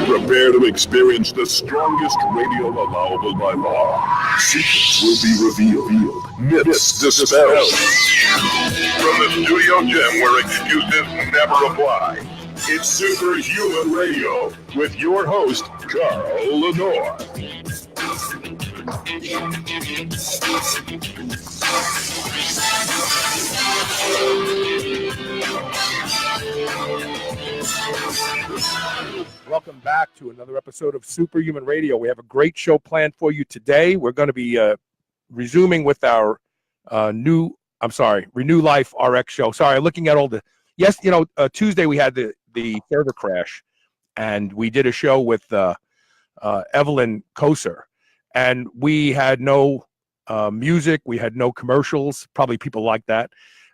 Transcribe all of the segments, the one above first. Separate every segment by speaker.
Speaker 1: Prepare to experience the strongest radio allowable by law. Secrets will be revealed. Myths dispelled. From the studio gym where excuses never apply, it's Superhuman Radio with your host, Carl Lenore.
Speaker 2: Welcome back to another episode of Superhuman Radio. We have a great show planned for you today. We're going to be resuming with our Renew Life RX show. Sorry, looking at all the Tuesday we had the server crash, and we did a show with Evelyn Koser, and we had no music, we had no commercials. Probably people like that,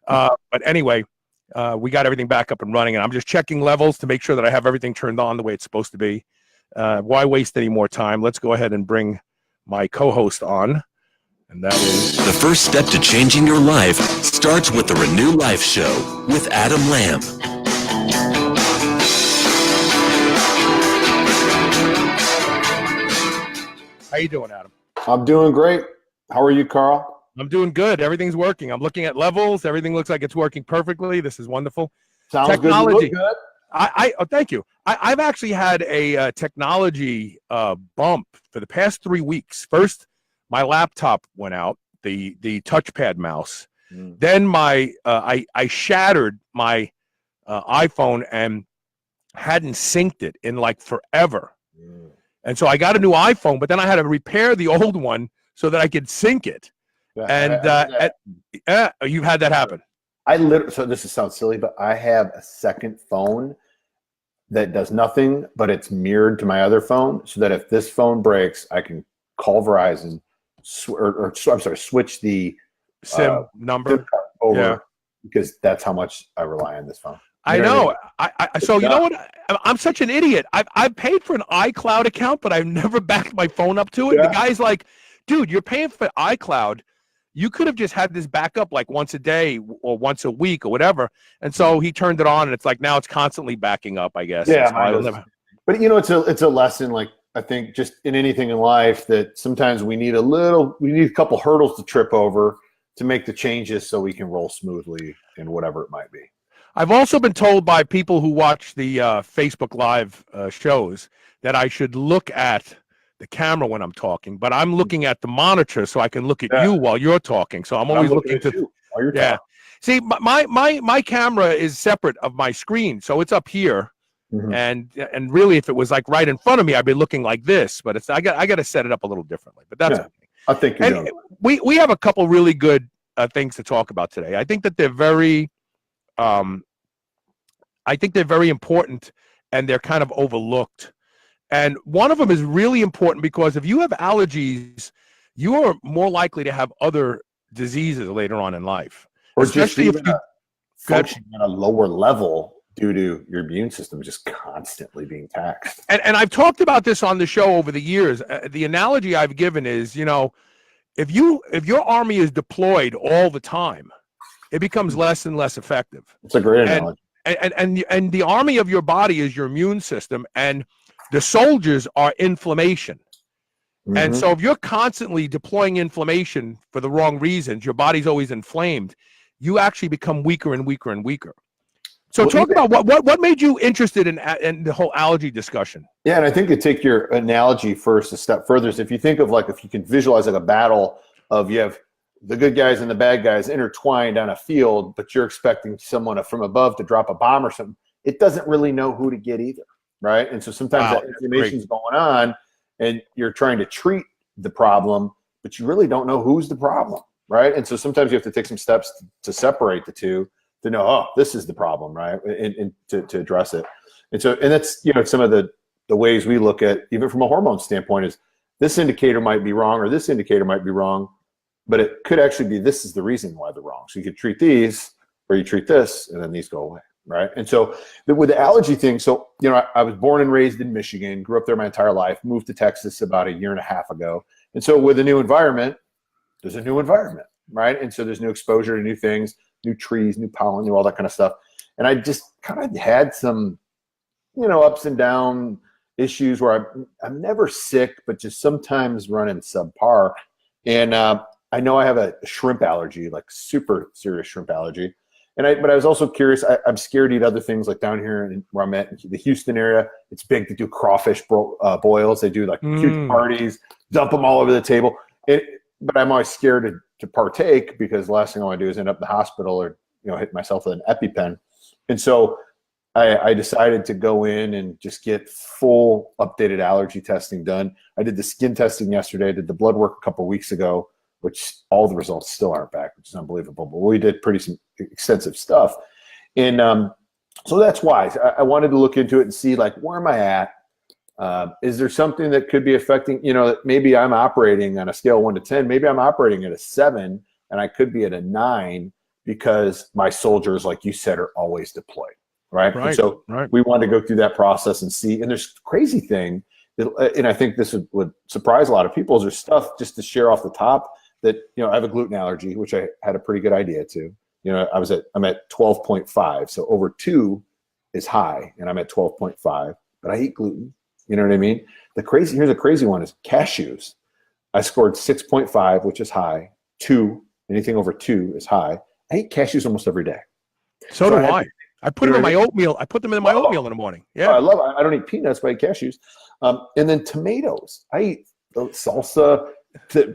Speaker 2: but anyway. We got everything back up and running, and I'm just checking levels to make sure that I have everything turned on the way it's supposed to be. Why waste any more time? Let's go ahead and bring my co-host on, and that is...
Speaker 3: The first step to changing your life starts with the Renew Life Show with Adam Lamb.
Speaker 2: How you doing, Adam?
Speaker 4: I'm doing great. How are you, Carl?
Speaker 2: I'm doing good. Everything's working. I'm looking at levels. Everything looks like it's working perfectly. This is wonderful.
Speaker 4: Sounds
Speaker 2: technology.
Speaker 4: Good. You look good.
Speaker 2: Thank you. I've actually had a technology bump for the past 3 weeks. First, my laptop went out, the touchpad mouse. Then I shattered my iPhone and hadn't synced it in like forever. And so I got a new iPhone, but then I had to repair the old one so that I could sync it.
Speaker 4: Yeah,
Speaker 2: And you've had that happen.
Speaker 4: So this sounds silly, but I have a second phone that does nothing, but it's mirrored to my other phone, so that if this phone breaks, I can call Verizon, switch the
Speaker 2: SIM number
Speaker 4: over, because that's how much I rely on this phone.
Speaker 2: I know. So you know what? I'm such an idiot. I've paid for an iCloud account, but I've never backed my phone up to it. Yeah. The guy's like, dude, you're paying for iCloud. You could have just had this backup like once a day or once a week or whatever. And so he turned it on, and it's like now it's constantly backing up, I guess.
Speaker 4: Yeah, but it's a lesson, like I think just in anything in life, that sometimes we need a couple hurdles to trip over to make the changes so we can roll smoothly in whatever it might be.
Speaker 2: I've also been told by people who watch the Facebook Live shows that I should look at the camera when I'm talking, but I'm looking at the monitor so I can look at you while you're talking. So I'm always looking to you while you're talking. See, my camera is separate of my screen, so it's up here. And really, if it was like right in front of me, I'd be looking like this. But it's I got to set it up a little differently. But that's okay.
Speaker 4: I think you're doing
Speaker 2: it. We have a couple really good things to talk about today. I think that they're very important, and they're kind of overlooked. And one of them is really important because if you have allergies, you are more likely to have other diseases later on in life.
Speaker 4: Or especially if you function at a lower level due to your immune system just constantly being taxed.
Speaker 2: And I've talked about this on the show over the years. The analogy I've given is, if your army is deployed all the time, it becomes less and less effective.
Speaker 4: It's a great analogy.
Speaker 2: And the army of your body is your immune system, and the soldiers are inflammation. And so if you're constantly deploying inflammation for the wrong reasons, your body's always inflamed, you actually become weaker and weaker and weaker. So talk about what made you interested in the whole allergy discussion.
Speaker 4: Yeah, and I think to take your analogy first a step further is if you think of if you can visualize like a battle of you have the good guys and the bad guys intertwined on a field, but you're expecting someone from above to drop a bomb or something, it doesn't really know who to get either. Right. And so sometimes that inflammation is going on and you're trying to treat the problem, but you really don't know who's the problem. Right. And so sometimes you have to take some steps to separate the two to know, oh, this is the problem. Right. And to address it. And that's, some of the ways we look at, even from a hormone standpoint, is this indicator might be wrong or this indicator might be wrong, but it could actually be this is the reason why they're wrong. So you could treat these or you treat this and then these go away. Right. And so with the allergy thing, I was born and raised in Michigan, grew up there my entire life, moved to Texas about 1.5 years ago. And so with a new environment, there's a new environment. Right. And so there's new exposure to new things. new trees, new pollen, new all that kind of stuff. And I just kind of had some, ups and down issues where I'm never sick, but just sometimes running subpar. And I know I have a shrimp allergy, like super serious shrimp allergy. But I was also curious. I'm scared to eat other things, like down here where I'm at, in the Houston area. It's big to do crawfish boils. They do like huge parties, dump them all over the table. But I'm always scared to partake, because the last thing I want to do is end up in the hospital or hit myself with an EpiPen. And so I decided to go in and just get full updated allergy testing done. I did the skin testing yesterday. I did the blood work a couple of weeks ago, which all the results still aren't back, which is unbelievable. But we did some extensive stuff. And so that's why I wanted to look into it and see, like, where am I at? Is there something that could be affecting, maybe I'm operating on a scale of 1 to 10. Maybe I'm operating at a 7, and I could be at a 9 because my soldiers, like you said, are always deployed. Right. And so we wanted to go through that process and see. And there's crazy thing, and I think this would surprise a lot of people, is there's stuff, just to share off the top, that, I have a gluten allergy, which I had a pretty good idea to. I'm at 12.5. So over 2 is high, and I'm at 12.5, but I eat gluten. You know what I mean? Here's a crazy one, is cashews. I scored 6.5, which is high. 2, anything over 2 is high. I eat cashews almost every day.
Speaker 2: So do I. I put them in my oatmeal. I put them in my oatmeal in the morning. Yeah.
Speaker 4: I love it. I don't eat peanuts, but I eat cashews. And then tomatoes. I eat salsa,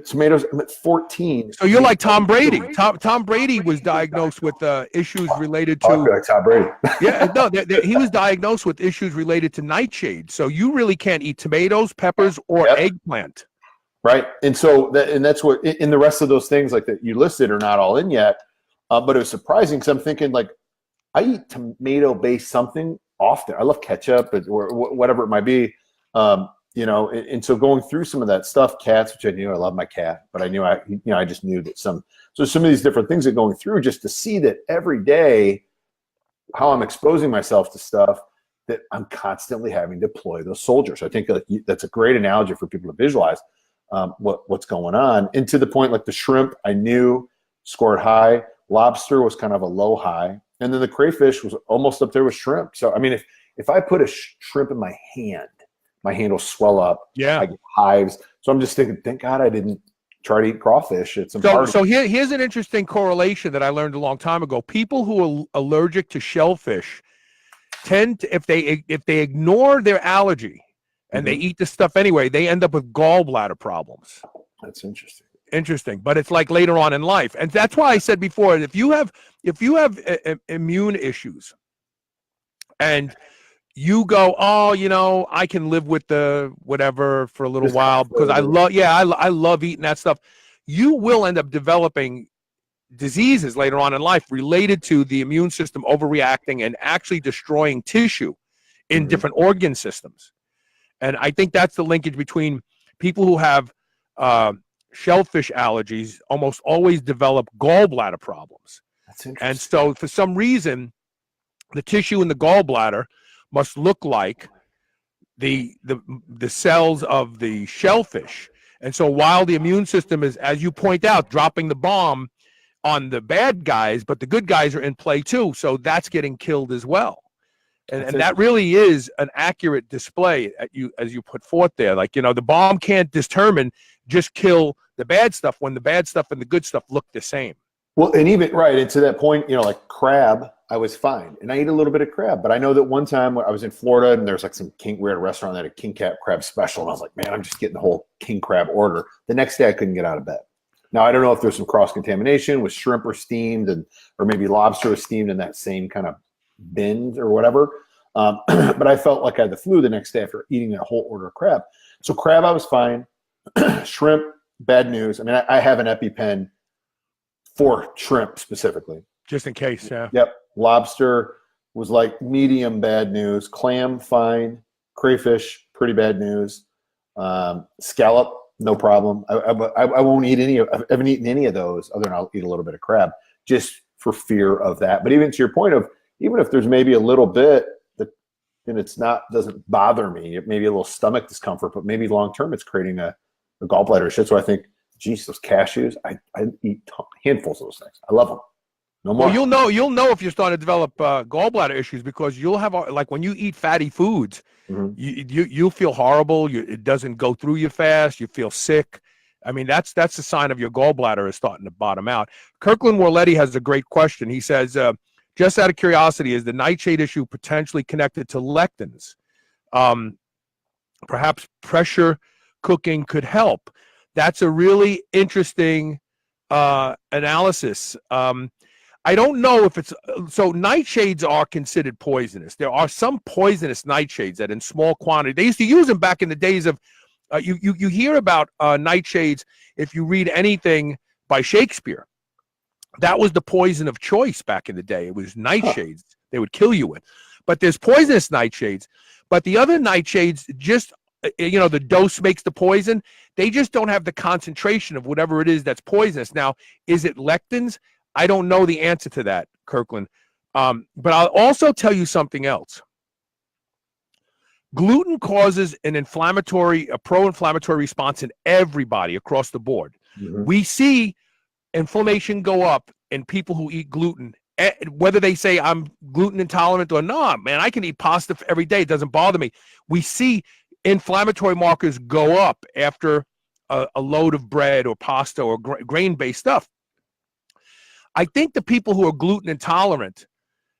Speaker 4: tomatoes. I'm at 14.
Speaker 2: So you're like Tom Brady. Tom Brady was diagnosed with issues related to.
Speaker 4: I feel like Tom Brady.
Speaker 2: Yeah, no, he was diagnosed with issues related to nightshade. So you really can't eat tomatoes, peppers, or eggplant.
Speaker 4: Right. And so that's what, in the rest of those things like that you listed are not all in yet. But it was surprising, because I'm thinking, like, I eat tomato-based something often. I love ketchup or whatever it might be, And so going through some of that stuff, cats, which I knew, I love my cat, but I knew I just knew that some of these different things are going through, just to see that every day, how I'm exposing myself to stuff, that I'm constantly having to deploy those soldiers. I think that's a great analogy for people to visualize what's going on. And to the point, like the shrimp, I knew scored high. Lobster was kind of a low high. And then the crayfish was almost up there with shrimp. So, I mean, if I put a shrimp in my hand will swell up.
Speaker 2: Yeah.
Speaker 4: I get hives. So I'm just thinking, thank God I didn't try to eat crawfish at some party.
Speaker 2: So here's an interesting correlation that I learned a long time ago. People who are allergic to shellfish tend to, if they ignore their allergy and they eat the stuff anyway, they end up with gallbladder problems.
Speaker 4: That's
Speaker 2: interesting, but it's like later on in life. And that's why I said before, if you have immune issues and you go, I can live with the whatever for a little while because I love eating that stuff, you will end up developing diseases later on in life related to the immune system overreacting and actually destroying tissue in different organ systems. And I think that's the linkage between people who have shellfish allergies almost always develop gallbladder problems.
Speaker 4: That's interesting.
Speaker 2: And so for some reason, the tissue in the gallbladder must look like the cells of the shellfish. And so while the immune system is, as you point out, dropping the bomb on the bad guys, but the good guys are in play too. So that's getting killed as well. And that really is an accurate display as you put forth there. Like, the bomb can't just kill the bad stuff when the bad stuff and the good stuff look the same.
Speaker 4: Well, and even, right, and to that point, like crab, I was fine. And I eat a little bit of crab. But I know that one time when I was in Florida and there's like we had a restaurant that had a king crab special. And I was like, man, I'm just getting the whole king crab order. The next day I couldn't get out of bed. Now, I don't know if there's some cross-contamination with shrimp or steamed or maybe lobster was steamed in that same kind of bin or whatever. But I felt like I had the flu the next day after eating a whole order of crab. So crab, I was fine. Shrimp, bad news. I mean, I have an EpiPen for shrimp specifically.
Speaker 2: Just in case, yeah.
Speaker 4: Yep. Lobster was like medium bad news. Clam, fine. Crayfish, pretty bad news. Scallop, no problem. I won't eat I haven't eaten any of those other than I'll eat a little bit of crab just for fear of that. But even to your point of, even if there's maybe a little bit and doesn't bother me, it may be a little stomach discomfort, but maybe long-term it's creating a gallbladder shit. So I think, geez, those cashews, I eat handfuls of those things. I love them. No more.
Speaker 2: Well, you'll know if you're starting to develop gallbladder issues, because you'll have, like, when you eat fatty foods,
Speaker 4: Mhm.
Speaker 2: you'll feel horrible. It doesn't go through you fast. You feel sick. I mean, that's a sign of your gallbladder is starting to bottom out. Kirkland Warletti has a great question. He says, just out of curiosity, is the nightshade issue potentially connected to lectins? Perhaps pressure cooking could help. That's a really interesting analysis. I don't know if it's so. Nightshades are considered poisonous. There are some poisonous nightshades that, in small quantity, they used to use them back in the days of. You hear about nightshades if you read anything by Shakespeare. That was the poison of choice back in the day. It was nightshades they would kill you with. But there's poisonous nightshades. But the other nightshades, just the dose makes the poison. They just don't have the concentration of whatever it is that's poisonous. Now, is it lectins? I don't know the answer to that, Kirkland. But I'll also tell you something else. Gluten causes a pro-inflammatory response in everybody across the board.
Speaker 4: Mhm.
Speaker 2: We see inflammation go up in people who eat gluten, whether they say I'm gluten intolerant or not. Man, I can eat pasta every day. It doesn't bother me. We see inflammatory markers go up after a load of bread or pasta or grain-based stuff. I think the people who are gluten intolerant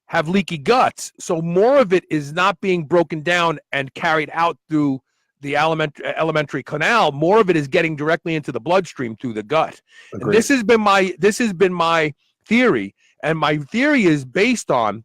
Speaker 2: have leaky guts, so more of it is not being broken down and carried out through the alimentary canal. More of it is getting directly into the bloodstream through the gut. And this has been my theory, and my theory is based on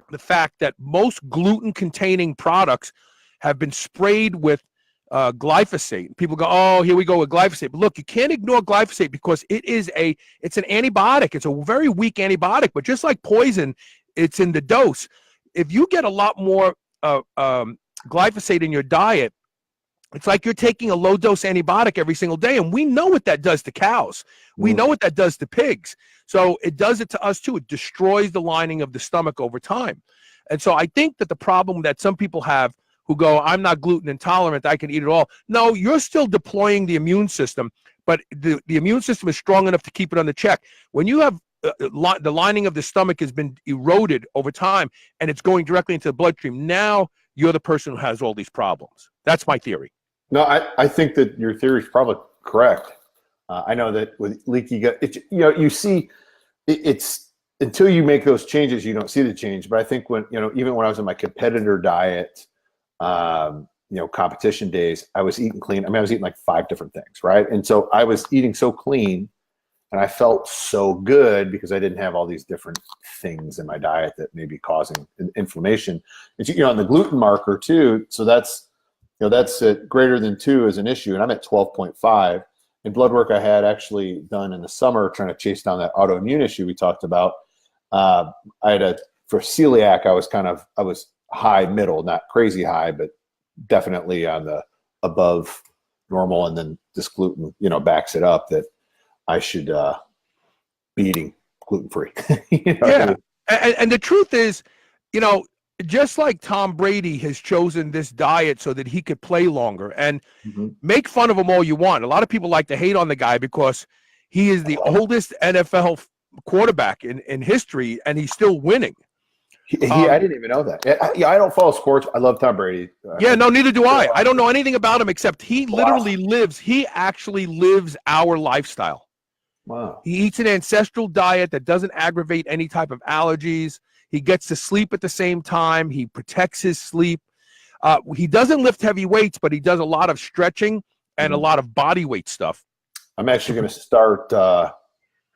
Speaker 2: the fact that most gluten-containing products have been sprayed with glyphosate. People go, oh, here we go with glyphosate. But look, you can't ignore glyphosate because it's an antibiotic. It's a very weak antibiotic, but just like poison, it's in the dose. If you get a lot more glyphosate in your diet, it's like you're taking a low-dose antibiotic every single day, and we know what that does to cows. We know what that does to pigs. So it does it to us too. It destroys the lining of the stomach over time. And so I think that the problem that some people have who go, I'm not gluten intolerant, I can eat it all. No, you're still deploying the immune system, but the immune system is strong enough to keep it under check. When you have the lining of the stomach has been eroded over time and it's going directly into the bloodstream, now you're the person who has all these problems. That's my theory.
Speaker 4: No, I think that your theory is probably correct. I know that with leaky gut, you see it's until you make those changes, you don't see the change. But I think even when I was in my competitor diet, competition days, I was eating clean. I mean, I was eating like 5 different things, right? And so I was eating so clean and I felt so good because I didn't have all these different things in my diet that may be causing inflammation. And on the gluten marker too, so that's greater than 2 is an issue, and I'm at 12.5. In blood work I had actually done in the summer trying to chase down that autoimmune issue we talked about, for celiac, I was high middle, not crazy high, but definitely on the above normal, and then this gluten, backs it up that I should be eating gluten-free.
Speaker 2: Yeah, and the truth is, just like Tom Brady has chosen this diet so that he could play longer, and make fun of him all you want. A lot of people like to hate on the guy because he is the oldest NFL quarterback in history, and he's still winning.
Speaker 4: I didn't even know that. I don't follow sports. I love Tom Brady.
Speaker 2: Yeah, no, neither do I. I don't know anything about him except he actually lives our lifestyle.
Speaker 4: Wow.
Speaker 2: He eats an ancestral diet that doesn't aggravate any type of allergies. He gets to sleep at the same time. He protects his sleep. He doesn't lift heavy weights, but he does a lot of stretching and a lot of body weight stuff.
Speaker 4: I'm actually going to start.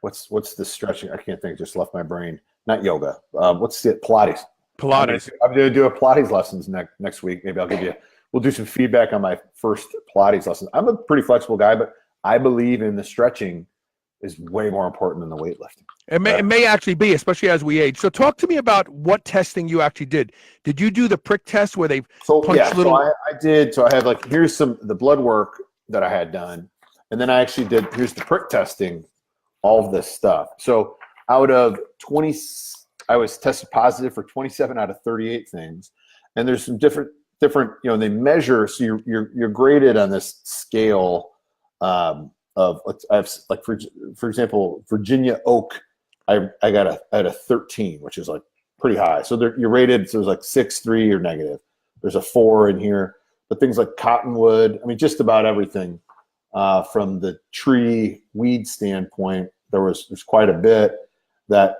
Speaker 4: What's the stretching? I can't think. Just left my brain. Not yoga. What's the Pilates?
Speaker 2: Pilates.
Speaker 4: I'm going to do a Pilates lessons next week. Maybe we'll do some feedback on my first Pilates lesson. I'm a pretty flexible guy, but I believe in the stretching is way more important than the weightlifting.
Speaker 2: It may actually be, especially as we age. So talk to me about what testing you actually did. Did you do the prick test where they punch little?
Speaker 4: So I did. So I have here's the blood work that I had done. And then I actually here's the prick testing, all of this stuff. So out of 20, I was tested positive for 27 out of 38 things. And there's some different, they measure, so you're graded on this scale of, I have, like, for example, Virginia oak I had a 13, which is like pretty high. So you're rated. So there's like 6, 3, or negative. There's a 4 in here, but things like cottonwood. I mean, just about everything from the tree weed standpoint. There's quite a bit that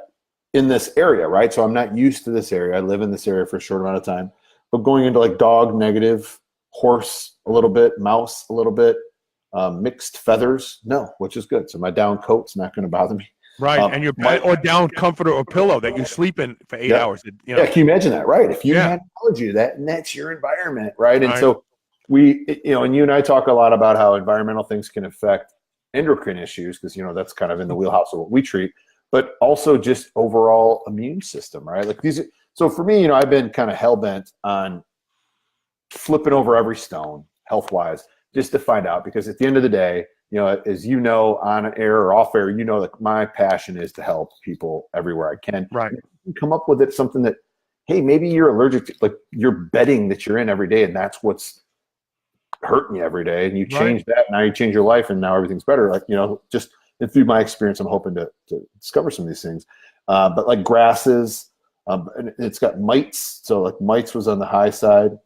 Speaker 4: in this area, right? So I'm not used to this area. I live in this area for a short amount of time, but going into like dog negative, horse a little bit, mouse a little bit, mixed feathers, no, which is good. So my down coat's not going to bother me.
Speaker 2: Right, and your or down comforter or pillow that you sleep in for 8 hours. You know?
Speaker 4: Yeah, can you imagine that, right? If you had an allergy to that, and that's your environment, right? And so and you and I talk a lot about how environmental things can affect endocrine issues because, that's kind of in the wheelhouse of what we treat, but also just overall immune system, right? Like so for me, I've been kind of hell-bent on flipping over every stone health-wise just to find out, because at the end of the day, as on air or off air, like my passion is to help people everywhere I can.
Speaker 2: Right.
Speaker 4: Come up with something that, hey, maybe you're allergic to, like your bedding that you're in every day, and that's what's hurting you every day. And you change that, now you change your life, and now everything's better. Like, just and through my experience, I'm hoping to discover some of these things. But like grasses, and it's got mites. So like mites was on the high side.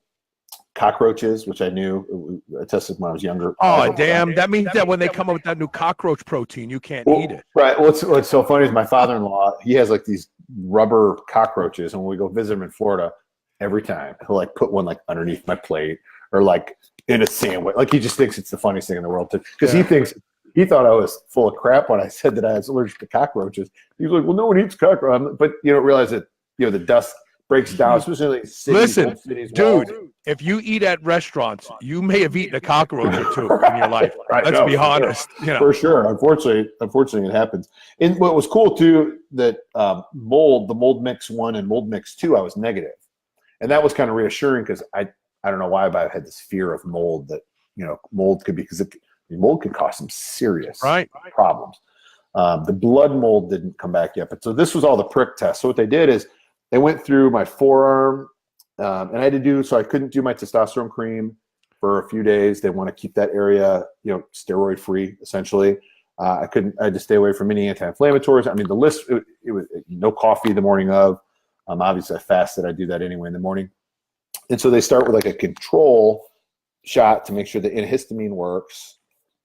Speaker 4: Cockroaches, which I knew, I tested when I was younger.
Speaker 2: Oh, damn. That means that when they come up with that new cockroach protein, you can't eat it.
Speaker 4: Right. What's so funny is my father-in-law, he has like these rubber cockroaches, and when we go visit him in Florida, every time he'll like put one like underneath my plate or like in a sandwich. Like he just thinks it's the funniest thing in the world because he thought I was full of crap when I said that I was allergic to cockroaches. He was like, well, no one eats cockroaches. But you don't realize that, the dust breaks down, especially like cities,
Speaker 2: dude, if you eat at restaurants, you may have eaten a cockroach or two in your life. Let's be honest.
Speaker 4: For sure. Unfortunately, it happens. And what was cool too, that the mold mix 1 and mold mix 2, I was negative. And that was kind of reassuring because I don't know why, but I had this fear of mold that, mold could be, because mold could cause some serious problems. The blood mold didn't come back yet. But so this was all the prick test. So what they did is, they went through my forearm, and I had to I couldn't do my testosterone cream for a few days. They want to keep that area, steroid free, essentially. I had to stay away from any anti-inflammatories. I mean, the list, it was no coffee the morning of. Obviously I fasted. I do that anyway in the morning. And so they start with like a control shot to make sure the antihistamine works.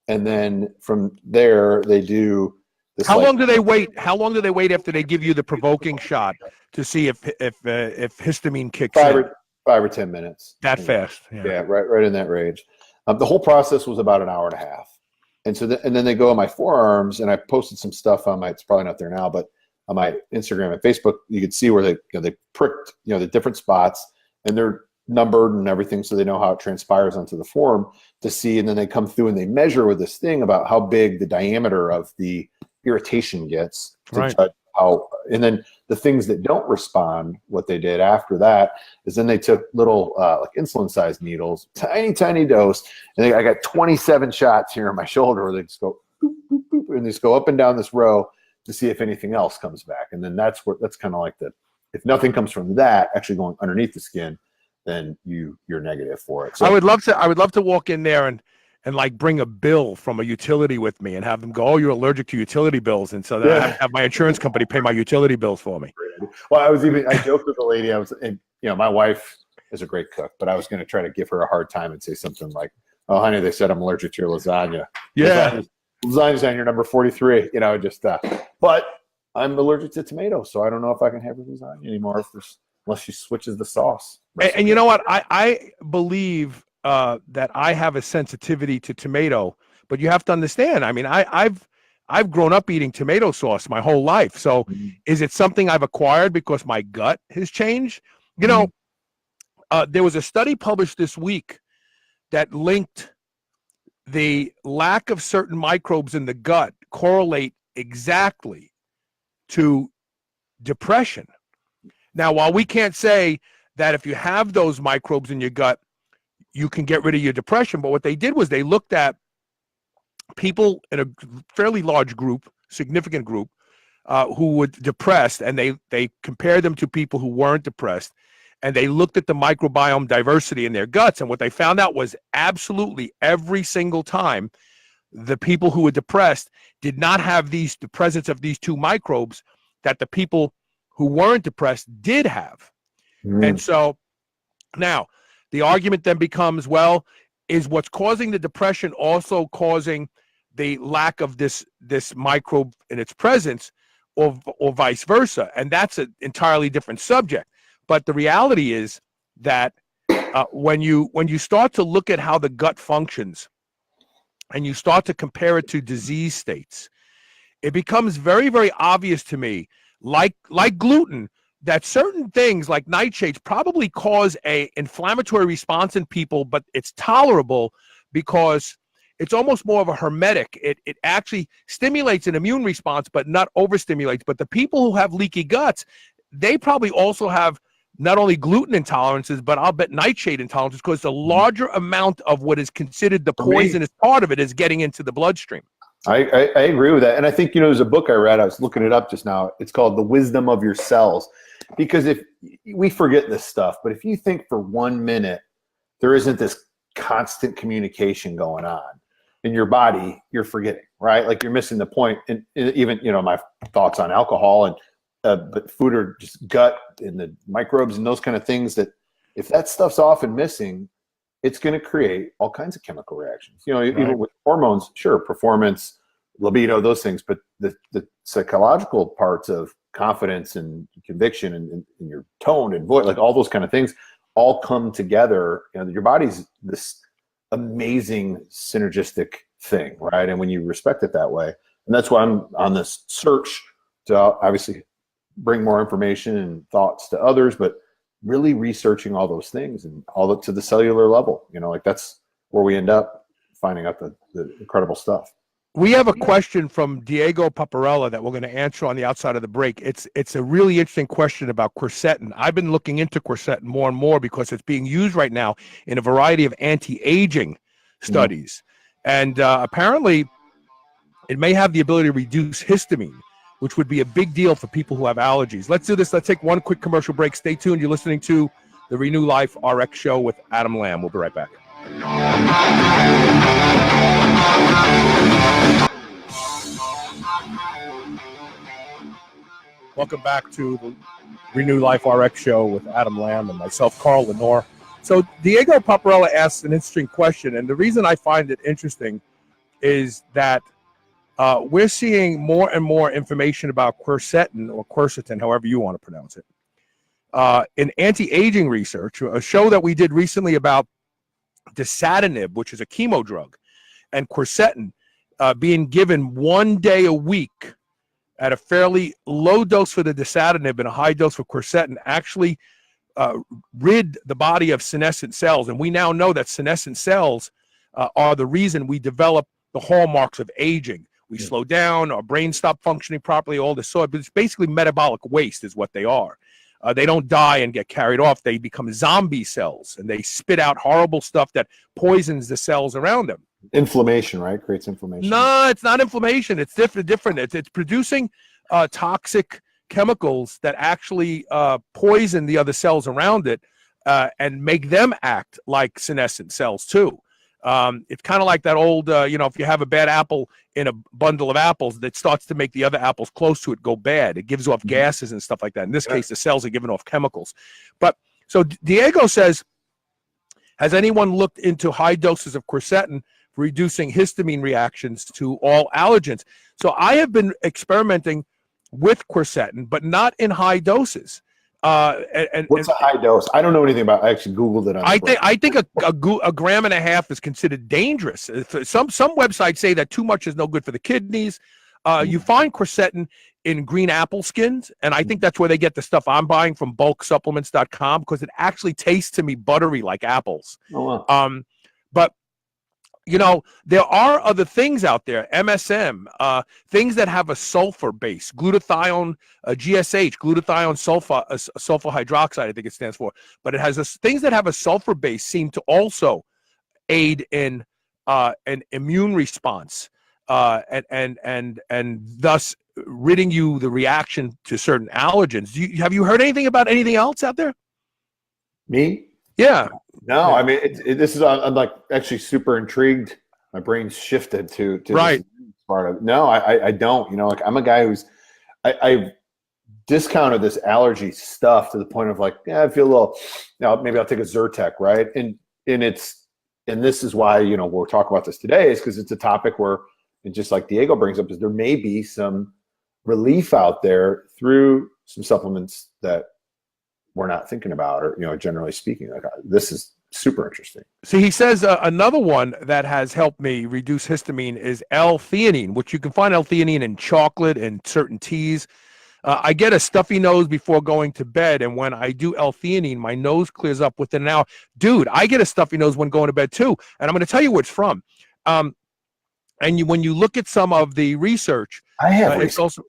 Speaker 4: And then from there they do this.
Speaker 2: How long do they wait? How long do they wait after they give you the provoking shot to see if histamine kicks in?
Speaker 4: 5 or 10 minutes.
Speaker 2: That fast?
Speaker 4: Yeah, right in that range. The whole process was about an hour and a half. And so, and then they go on my forearms, and I posted some stuff on it's probably not there now, but on my Instagram and Facebook, you could see where they pricked, the different spots, and they're numbered and everything, so they know how it transpires onto the form to see. And then they come through and they measure with this thing about how big the diameter of the irritation gets to judge how. And then the things that don't respond, what they did after that is then they took little like insulin sized needles, tiny dose, and I got 27 shots here on my shoulder where they just go boop, boop, boop, and they just go up and down this row to see if anything else comes back. And then that's kind of like if nothing comes from that actually going underneath the skin, then you're negative for it. So
Speaker 2: I would love to walk in there and like bring a bill from a utility with me and have them go, oh, you're allergic to utility bills. And so then I have my insurance company pay my utility bills for me.
Speaker 4: Well, I joked with the lady, my wife is a great cook, but I was going to try to give her a hard time and say something like, oh, honey, they said I'm allergic to your lasagna.
Speaker 2: Yeah.
Speaker 4: Lasagna's on your number 43, but I'm allergic to tomatoes. So I don't know if I can have lasagna anymore unless she switches the sauce.
Speaker 2: And you know what? I believe that I have a sensitivity to tomato, but you have to understand. I mean, I've grown up eating tomato sauce my whole life. So is it something I've acquired because my gut has changed? There was a study published this week that linked the lack of certain microbes in the gut correlate exactly to depression. Now, while we can't say that if you have those microbes in your gut, you can get rid of your depression, but what they did was they looked at people in a fairly large group, significant group, who were depressed, and they compared them to people who weren't depressed, and they looked at the microbiome diversity in their guts, and what they found out was absolutely every single time the people who were depressed did not have the presence of these two microbes, that the people who weren't depressed did have. And so now the argument then becomes, well, is what's causing the depression also causing the lack of this microbe in its presence, or vice versa? And that's an entirely different subject. But the reality is that when you start to look at how the gut functions and you start to compare it to disease states, it becomes very, very obvious to me, like gluten, that certain things like nightshades probably cause a inflammatory response in people, but it's tolerable because it's almost more of a hermetic. It actually stimulates an immune response, but not overstimulates. But the people who have leaky guts, they probably also have not only gluten intolerances, but I'll bet nightshade intolerances, because the larger amount of what is considered the poisonous part of it is getting into the bloodstream.
Speaker 4: I agree with that. And I think, there's a book I read, I was looking it up just now. It's called The Wisdom of Your Cells. Because if we forget this stuff, but if you think for 1 minute, there isn't this constant communication going on in your body, you're forgetting, right? Like you're missing the point. And even, my thoughts on alcohol and, but food or just gut and the microbes and those kind of things, that if that stuff's off and missing, it's going to create all kinds of chemical reactions. Even with hormones, sure, performance, libido, those things, but the psychological parts of confidence and conviction and your tone and voice, like all those kind of things, all come together. Your body's this amazing synergistic thing, right? And when you respect it that way, and that's why I'm on this search to obviously bring more information and thoughts to others, but really researching all those things and all to the cellular level. Like that's where we end up finding out the incredible stuff.
Speaker 2: We have a question from Diego Paparella that we're going to answer on the outside of the break. It's a really interesting question about quercetin. I've been looking into quercetin more and more because it's being used right now in a variety of anti-aging studies. And apparently it may have the ability to reduce histamine, which would be a big deal for people who have allergies. Let's do this. Let's take one quick commercial break. Stay tuned. You're listening to the Renew Life RX show with Adam Lamb. We'll be right back. Welcome back to the Renew Life RX show with Adam Lamb and myself, Carl Lenore. So Diego Paparella asks an interesting question, and the reason I find it interesting is that we're seeing more and more information about quercetin, or quercetin, however you want to pronounce it, in anti-aging research. A show that we did recently about dasatinib, which is a chemo drug, and quercetin being given 1 day a week at a fairly low dose for the dasatinib and a high dose for quercetin actually rid the body of senescent cells. And we now know that senescent cells are the reason we develop the hallmarks of aging. We slow down, our brains stop functioning properly, all this sort. But it's basically metabolic waste is what they are. They don't die and get carried off. They become zombie cells, and they spit out horrible stuff that poisons the cells around them.
Speaker 4: Inflammation, right? Creates inflammation.
Speaker 2: No, it's not inflammation. It's different. It's producing toxic chemicals that actually poison the other cells around it and make them act like senescent cells too. It's kind of like that old, if you have a bad apple in a bundle of apples, that starts to make the other apples close to it go bad. It gives off gases and stuff like that. In this case, the cells are giving off chemicals. But so Diego says, has anyone looked into high doses of quercetin for reducing histamine reactions to all allergens? So I have been experimenting with quercetin, but not in high doses.
Speaker 4: What's a high dose? I don't know anything about. I actually Googled it.
Speaker 2: I think a gram and a half is considered dangerous. Some websites say that too much is no good for the kidneys. You find quercetin in green apple skins, and I think that's where they get the stuff I'm buying from bulksupplements.com, because it actually tastes to me buttery like apples.
Speaker 4: Oh, wow.
Speaker 2: But there are other things out there, MSM, things that have a sulfur base, glutathione, GSH, glutathione sulfur hydroxide, I think it stands for. But it has things that have a sulfur base seem to also aid in an immune response, and thus ridding you the reaction to certain allergens. Have you heard anything about anything else out there?
Speaker 4: Me?
Speaker 2: Yeah.
Speaker 4: No, yeah. I mean, this is, I'm like actually super intrigued. My brain's shifted to
Speaker 2: right.
Speaker 4: This part of, no, I don't, like I'm a guy who's, I've discounted this allergy stuff to the point of like, yeah, I feel a little, maybe I'll take a Zyrtec, right? And this is why, we'll talk about this today, is because it's a topic where, and just like Diego brings up, is there may be some relief out there through some supplements that we're not thinking about, or, generally speaking. Like, this is super interesting.
Speaker 2: See, he says another one that has helped me reduce histamine is L-theanine, which you can find L-theanine in chocolate and certain teas. I get a stuffy nose before going to bed, and when I do L-theanine, my nose clears up within an hour. Dude, I get a stuffy nose when going to bed too, and I'm going to tell you where it's from. When you look at some of the research,
Speaker 4: I have
Speaker 2: it's also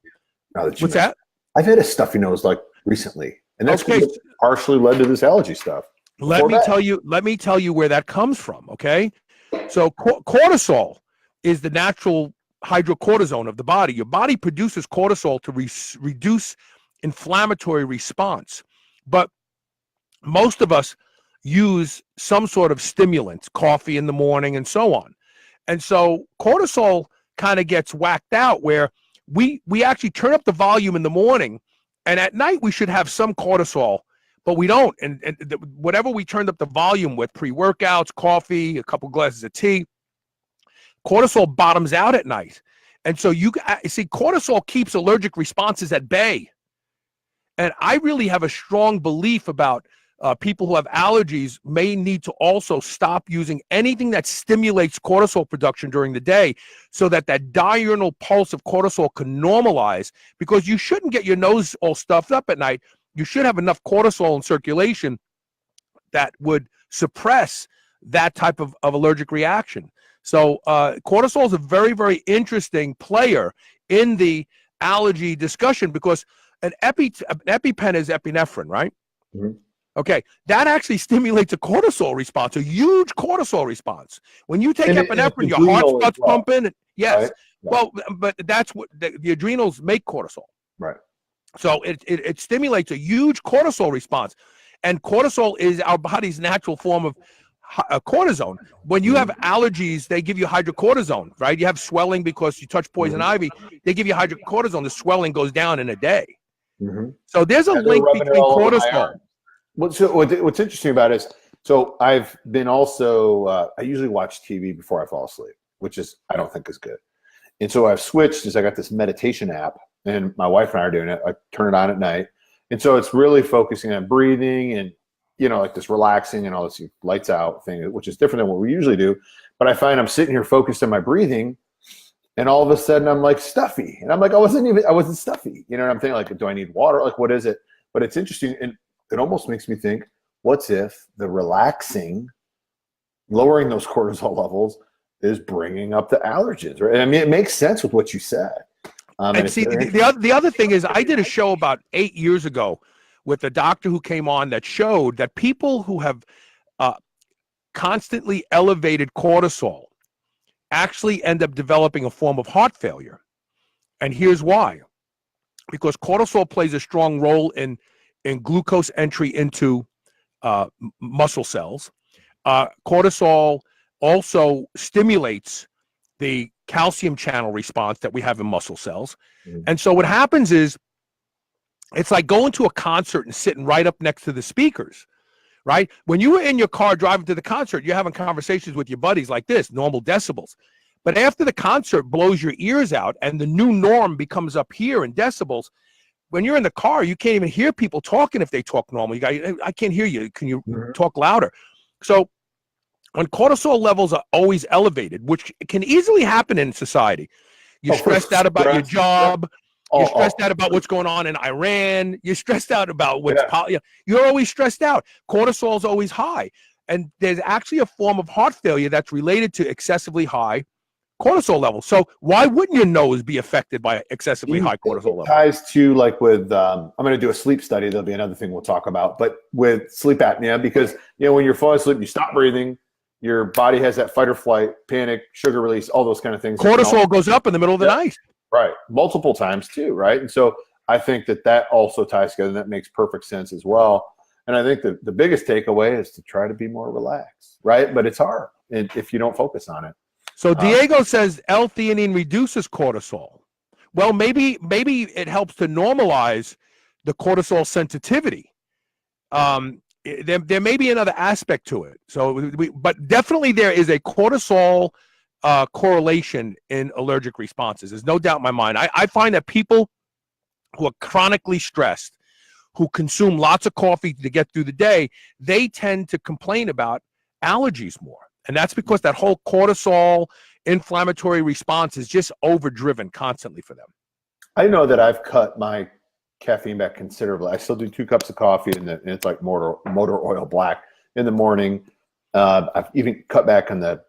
Speaker 2: what's that?
Speaker 4: I've had a stuffy nose like recently, and that's partially led to this allergy stuff.
Speaker 2: Let me tell you where that comes from. Okay, so cortisol is the natural hydrocortisone of the body. Your body produces cortisol to reduce inflammatory response, but most of us use some sort of stimulant, coffee in the morning and so on. And so cortisol kind of gets whacked out, where we actually turn up the volume in the morning, and at night we should have some cortisol, but we don't. And whatever we turned up the volume with, pre-workouts, coffee, a couple glasses of tea, cortisol bottoms out at night. And so you see, cortisol keeps allergic responses at bay. And I really have a strong belief about people who have allergies may need to also stop using anything that stimulates cortisol production during the day, so that diurnal pulse of cortisol can normalize, because you shouldn't get your nose all stuffed up at night. You should have enough cortisol in circulation that would suppress that type of allergic reaction. So cortisol is a very, very interesting player in the allergy discussion, because an EpiPen is epinephrine, right? Mm-hmm. Okay, that actually stimulates a cortisol response, a huge cortisol response. When you take epinephrine, your heart starts pumping. Yes, right. Well, but that's what the adrenals make cortisol.
Speaker 4: Right.
Speaker 2: So it stimulates a huge cortisol response, and cortisol is our body's natural form of cortisone. When you have allergies, they give you hydrocortisone, right? You have swelling because you touch poison ivy. They give you hydrocortisone. The swelling goes down in a day. Mm-hmm. So there's a link between cortisol.
Speaker 4: What's interesting about it is, so I've been also, I usually watch TV before I fall asleep, which is, I don't think is good. And so I've switched, is I got this meditation app, and my wife and I are doing it. I turn it on at night. And so it's really focusing on breathing and, like this relaxing and all this lights out thing, which is different than what we usually do. But I find I'm sitting here focused on my breathing, and all of a sudden I'm like stuffy. And I'm like, I wasn't stuffy. You know what I'm thinking? Like, do I need water? Like, what is it? But it's interesting. And it almost makes me think, what's if the relaxing, lowering those cortisol levels is bringing up the allergens, right? I mean, it makes sense with what you said.
Speaker 2: And see, the other thing is, I did a show about 8 years ago with a doctor who came on that showed that people who have constantly elevated cortisol actually end up developing a form of heart failure. And here's why. Because cortisol plays a strong role in glucose entry into muscle cells. Cortisol also stimulates the calcium channel response that we have in muscle cells. Mm-hmm. And so what happens is, it's like going to a concert and sitting right up next to the speakers, right? When you were in your car driving to the concert, you're having conversations with your buddies like this, normal decibels. But after the concert blows your ears out and the new norm becomes up here in decibels, when you're in the car, you can't even hear people talking if they talk normal. I can't hear you. Can you talk louder? So when cortisol levels are always elevated, which can easily happen in society, you're stressed out about your job. You're stressed out about what's going on in Iran. You're stressed out about you're always stressed out. Cortisol is always high. And there's actually a form of heart failure that's related to excessively high cortisol levels. So why wouldn't your nose be affected by excessively high cortisol levels?
Speaker 4: It ties to, like, with, I'm going to do a sleep study. There'll be another thing we'll talk about. But with sleep apnea, because, when you're falling asleep, you stop breathing. Your body has that fight or flight, panic, sugar release, all those kind of things.
Speaker 2: Cortisol goes up in the middle of the night.
Speaker 4: Right. Multiple times too, right? And so I think that also ties together, and that makes perfect sense as well. And I think the biggest takeaway is to try to be more relaxed, right? But it's hard if you don't focus on it.
Speaker 2: So Diego says L-theanine reduces cortisol. Well, maybe it helps to normalize the cortisol sensitivity. There may be another aspect to it. So, but definitely there is a cortisol correlation in allergic responses. There's no doubt in my mind. I find that people who are chronically stressed, who consume lots of coffee to get through the day, they tend to complain about allergies more. And that's because that whole cortisol inflammatory response is just overdriven constantly for them.
Speaker 4: I know that I've cut my caffeine back considerably. I still do 2 cups of coffee, and it's like motor oil black in the morning. I've even cut back on the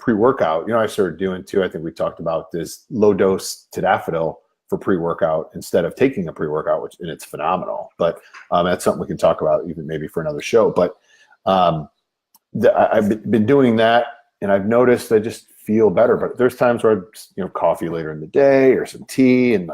Speaker 4: pre-workout. I started doing too, I think we talked about this, low dose tadalafil for pre-workout instead of taking a pre-workout, and it's phenomenal. But that's something we can talk about even maybe for another show. But I've been doing that, and I've noticed I just feel better. But there's times where coffee later in the day or some tea, and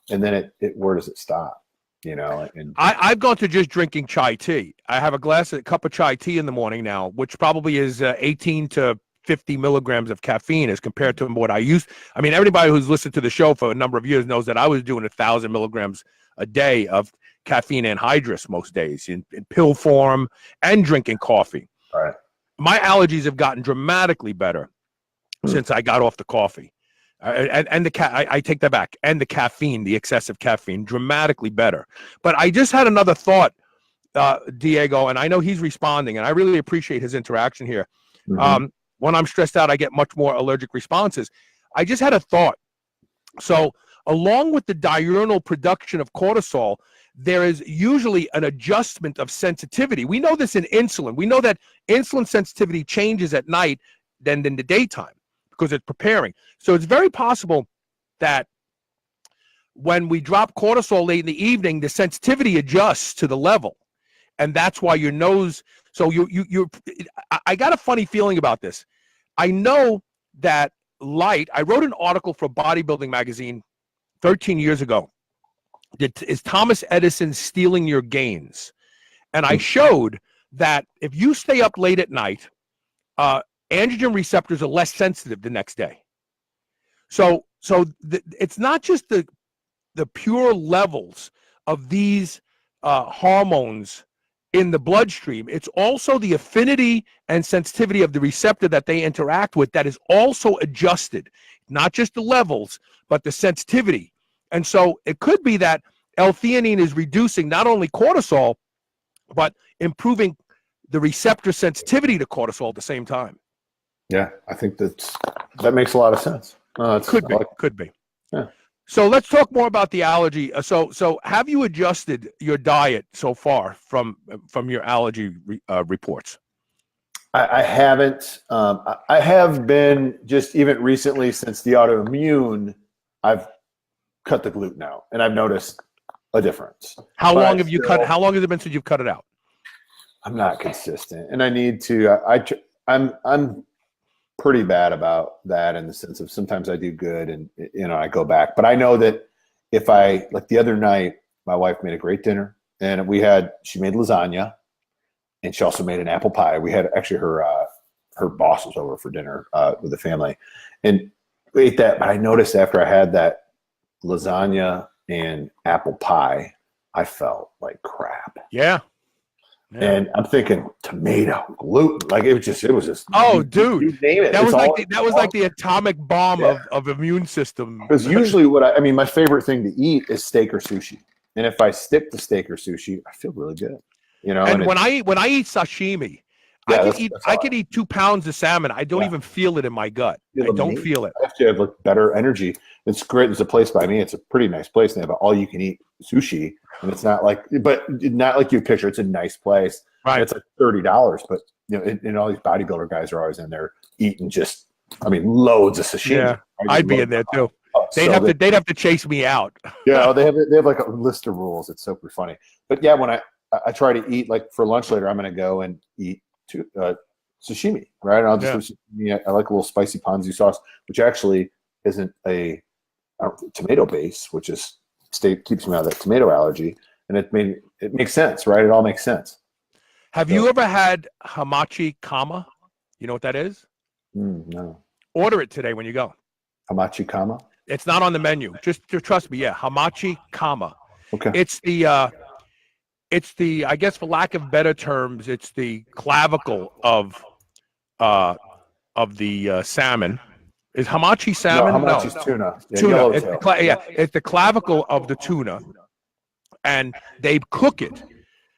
Speaker 4: then it where does it stop? And
Speaker 2: I've gone to just drinking chai tea. I have a cup of chai tea in the morning now, which probably is 18 to 50 milligrams of caffeine as compared to what I used. I mean, everybody who's listened to the show for a number of years knows that I was doing 1,000 milligrams a day of caffeine anhydrous most days in pill form and drinking coffee.
Speaker 4: All right.
Speaker 2: My allergies have gotten dramatically better since I got off the coffee. I take that back. And the caffeine, the excessive caffeine, dramatically better. But I just had another thought, Diego, and I know he's responding, and I really appreciate his interaction here. Mm-hmm. When I'm stressed out, I get much more allergic responses. I just had a thought. So along with the diurnal production of cortisol, there is usually an adjustment of sensitivity. We know this in insulin. We know that insulin sensitivity changes at night than in the daytime because it's preparing. So it's very possible that when we drop cortisol late in the evening, the sensitivity adjusts to the level. And that's why your nose, so I got a funny feeling about this. I know that I wrote an article for Bodybuilding Magazine 13 years ago. Is Thomas Edison stealing your gains? And I showed that if you stay up late at night, androgen receptors are less sensitive the next day. So it's not just the pure levels of these hormones in the bloodstream. It's also the affinity and sensitivity of the receptor that they interact with that is also adjusted, not just the levels, but the sensitivity. And so it could be that L-theanine is reducing not only cortisol, but improving the receptor sensitivity to cortisol at the same time.
Speaker 4: Yeah, I think that makes a lot of sense.
Speaker 2: Could be.
Speaker 4: Yeah.
Speaker 2: So let's talk more about the allergy. So have you adjusted your diet so far from your allergy reports?
Speaker 4: I haven't. I have been just even recently since the autoimmune, I've cut the gluten out, and I've noticed a difference.
Speaker 2: How long has it been since you've cut it out?
Speaker 4: I'm not consistent, and I need to. I'm pretty bad about that in the sense of sometimes I do good and I go back, but I know that if like the other night, my wife made a great dinner, and she made lasagna, and she also made an apple pie. We had actually her boss was over for dinner with the family, and we ate that. But I noticed after I had that lasagna and apple pie, I felt like crap.
Speaker 2: Yeah.
Speaker 4: And I'm thinking tomato, gluten, like it was just.
Speaker 2: Oh, dude,
Speaker 4: you name it.
Speaker 2: That was like the atomic bomb of immune system.
Speaker 4: Because usually, my favorite thing to eat is steak or sushi, and if I stick to steak or sushi, I feel really good.
Speaker 2: And when I eat sashimi, I could eat 2 pounds of salmon. I don't even feel it in my gut. I don't feel it.
Speaker 4: I actually have like better energy. It's great. There's a place by me. It's a pretty nice place. They have all you can eat sushi, and it's not like you picture. It's a nice place.
Speaker 2: Right.
Speaker 4: It's like $30, but and all these bodybuilder guys are always in there eating loads of sashimi. Yeah,
Speaker 2: I'd be in there too. They'd have to chase me out.
Speaker 4: Yeah, they have like a list of rules. It's super funny. But yeah, when I try to eat, like for lunch later, I'm going to go and eat sashimi, right? And I'll just I like a little spicy ponzu sauce, which actually isn't a tomato base, which keeps me out of that tomato allergy, and it makes sense, right? It all makes sense.
Speaker 2: Have you ever had hamachi kama? You know what that is?
Speaker 4: No.
Speaker 2: Order it today when you go.
Speaker 4: Hamachi kama?
Speaker 2: It's not on the menu. Just trust me. Yeah, hamachi kama.
Speaker 4: Okay.
Speaker 2: It's the I guess for lack of better terms, it's the clavicle of the salmon. Is hamachi salmon?
Speaker 4: No, hamachi's tuna. Yeah,
Speaker 2: Tuna.
Speaker 4: yellowtail.
Speaker 2: It's the clavicle of the tuna, and they cook it.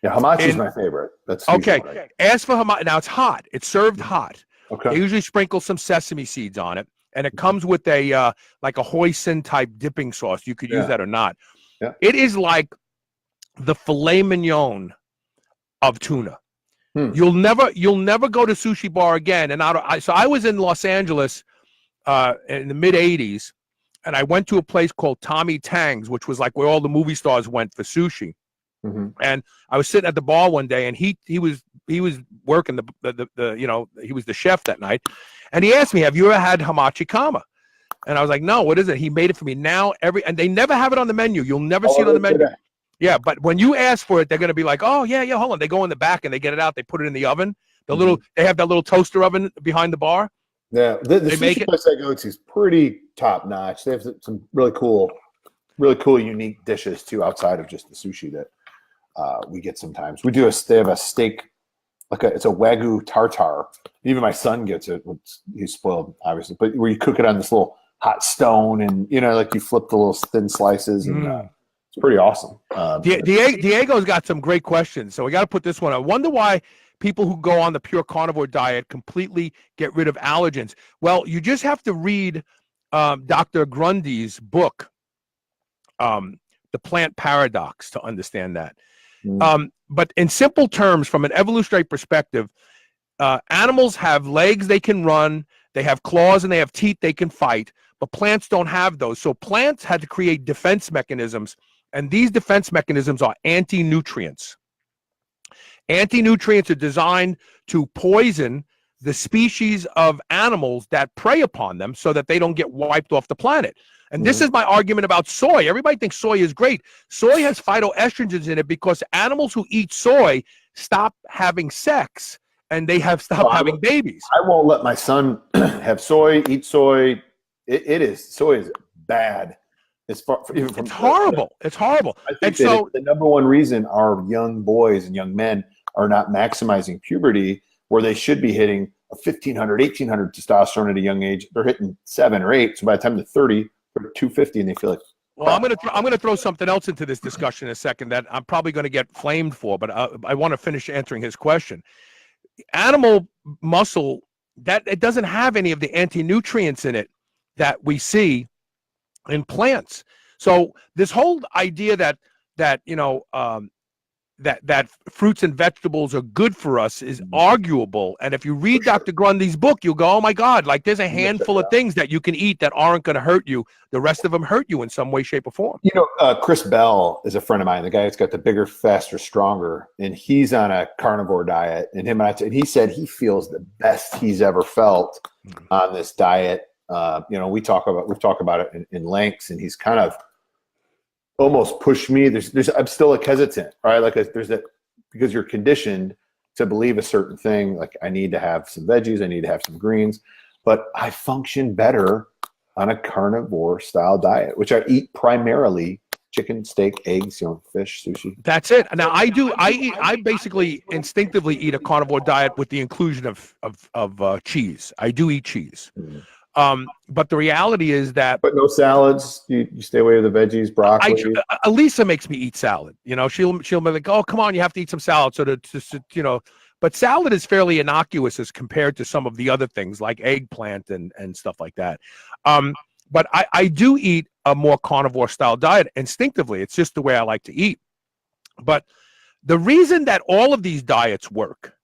Speaker 4: Yeah, hamachi's my favorite. That's
Speaker 2: Okay.
Speaker 4: usually what I-
Speaker 2: Ask for hamachi. Now it's hot. It's served hot.
Speaker 4: Okay.
Speaker 2: They usually sprinkle some sesame seeds on it, and it comes with a like a hoisin type dipping sauce. You could use that or not.
Speaker 4: Yeah.
Speaker 2: It is like the filet mignon of tuna. You'll never go to sushi bar again. And so I was in Los Angeles in the mid '80s, and I went to a place called Tommy Tang's, which was like where all the movie stars went for sushi.
Speaker 4: Mm-hmm.
Speaker 2: And I was sitting at the bar one day, and he was working he was the chef that night, and he asked me, "Have you ever had hamachi kama?" And I was like, "No, what is it?" He made it for me. Now and they never have it on the menu. You'll never see it on the menu. Yeah, but when you ask for it, they're gonna be like, "Oh yeah, hold on." They go in the back and they get it out. They put it in the oven. They have that little toaster oven behind the bar.
Speaker 4: Yeah, the sushi place I go to is pretty top notch. They have some really cool, unique dishes too outside of just the sushi that we get sometimes. They have a steak, it's a Wagyu tartare. Even my son gets it. He's spoiled, obviously, but where you cook it on this little hot stone, and like you flip the little thin slices, and it's pretty awesome.
Speaker 2: Diego's got some great questions, so we got to put this one. I wonder why people who go on the pure carnivore diet completely get rid of allergens. Well, you just have to read Dr. Grundy's book, The Plant Paradox, to understand that. But in simple terms, from an evolutionary perspective, animals have legs they can run, they have claws, and they have teeth they can fight, but plants don't have those. So plants had to create defense mechanisms, and these defense mechanisms are anti-nutrients. Anti-nutrients are designed to poison the species of animals that prey upon them so that they don't get wiped off the planet. And this is my argument about soy. Everybody thinks soy is great. Soy has phytoestrogens in it because animals who eat soy stop having sex, and they have stopped having babies.
Speaker 4: I won't let my son have soy, eat soy. Soy is bad. It's
Speaker 2: horrible. It's horrible.
Speaker 4: And so the number one reason our young boys and young men are not maximizing puberty, where they should be hitting a 1,500, 1,800 testosterone at a young age, they're hitting 7 or 8. So by the time they're 30, they're 250, and they feel like.
Speaker 2: Well, I'm gonna throw something else into this discussion in a second that I'm probably going to get flamed for, but I want to finish answering his question. Animal muscle, that it doesn't have any of the anti-nutrients in it that we see in plants. this whole idea that fruits and vegetables are good for us is arguable. And if you read Dr. Grundy's book, you'll go, oh my God, like there's a handful of things that you can eat that aren't going to hurt you. The rest of them hurt you in some way, shape, or form.
Speaker 4: Chris Bell is a friend of mine, the guy that's got the bigger, faster, stronger, and he's on a carnivore diet. And he said he feels the best he's ever felt on this diet. We've talked about it in lengths, and he's kind of almost pushed me. I'm still like hesitant, right? Like there's that, because you're conditioned to believe a certain thing. Like I need to have some veggies, I need to have some greens, but I function better on a carnivore style diet, which I eat primarily chicken, steak, eggs, fish, sushi.
Speaker 2: That's it. Now I basically instinctively eat a carnivore diet with the inclusion of cheese. I do eat cheese. But the reality is that.
Speaker 4: But no salads. You stay away with the veggies, broccoli.
Speaker 2: Elisa makes me eat salad. She'll be like, "Oh, come on, you have to eat some salad." But salad is fairly innocuous as compared to some of the other things like eggplant and stuff like that. But I do eat a more carnivore style diet instinctively. It's just the way I like to eat. But the reason that all of these diets work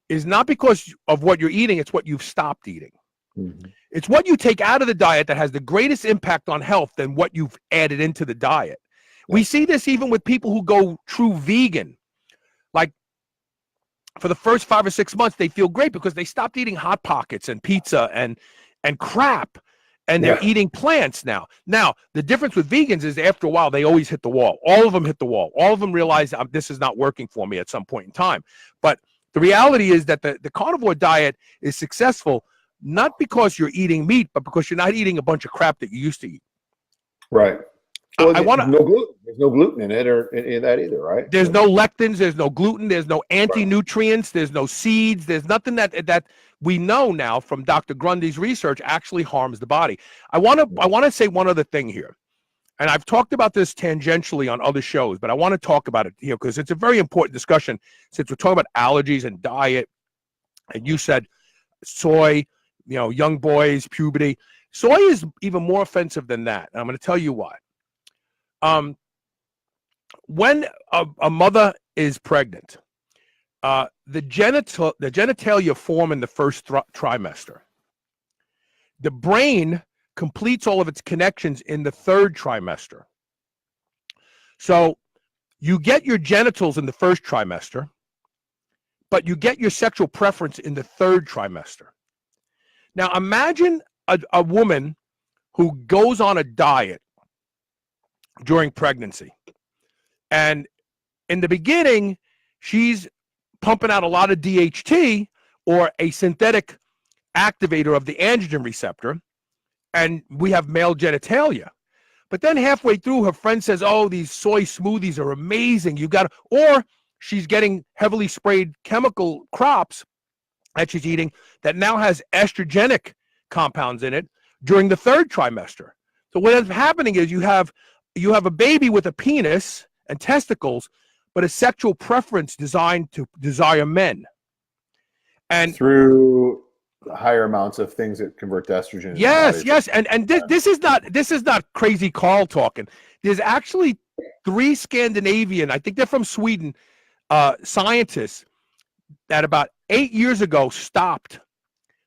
Speaker 2: is not because of what you're eating; it's what you've stopped eating. Mm-hmm. It's what you take out of the diet that has the greatest impact on health than what you've added into the diet. Yeah. We see this even with people who go true vegan. Like for the first 5 or 6 months, they feel great because they stopped eating Hot Pockets and pizza and crap, and they're eating plants now. Now, the difference with vegans is after a while, they always hit the wall. All of them hit the wall. All of them realize this is not working for me at some point in time. But the reality is that the carnivore diet is successful not because you're eating meat, but because you're not eating a bunch of crap that you used to eat.
Speaker 4: Right. Well,
Speaker 2: I want to.
Speaker 4: no gluten. There's no gluten in it or any of that either, right?
Speaker 2: There's no lectins, there's no gluten, there's no anti-nutrients, there's no seeds, there's nothing that we know now from Dr. Grundy's research actually harms the body. I want to say one other thing here. And I've talked about this tangentially on other shows, but I want to talk about it here because it's a very important discussion since we're talking about allergies and diet. And you said soy, young boys, puberty. Soy is even more offensive than that. And I'm going to tell you why. When a mother is pregnant, the genitalia form in the first trimester. The brain completes all of its connections in the third trimester. So you get your genitals in the first trimester, but you get your sexual preference in the third trimester. Now imagine a woman who goes on a diet during pregnancy. And in the beginning, she's pumping out a lot of DHT or a synthetic activator of the androgen receptor, and we have male genitalia. But then halfway through, her friend says, oh, these soy smoothies are amazing. Or she's getting heavily sprayed chemical crops that she's eating that now has estrogenic compounds in it during the third trimester. So what is happening is you have a baby with a penis and testicles, but a sexual preference designed to desire men. And
Speaker 4: through higher amounts of things that convert to estrogen.
Speaker 2: Yes. And this is not crazy Carl talking. There's actually 3 Scandinavian, I think they're from Sweden, scientists that about 8 years ago stopped,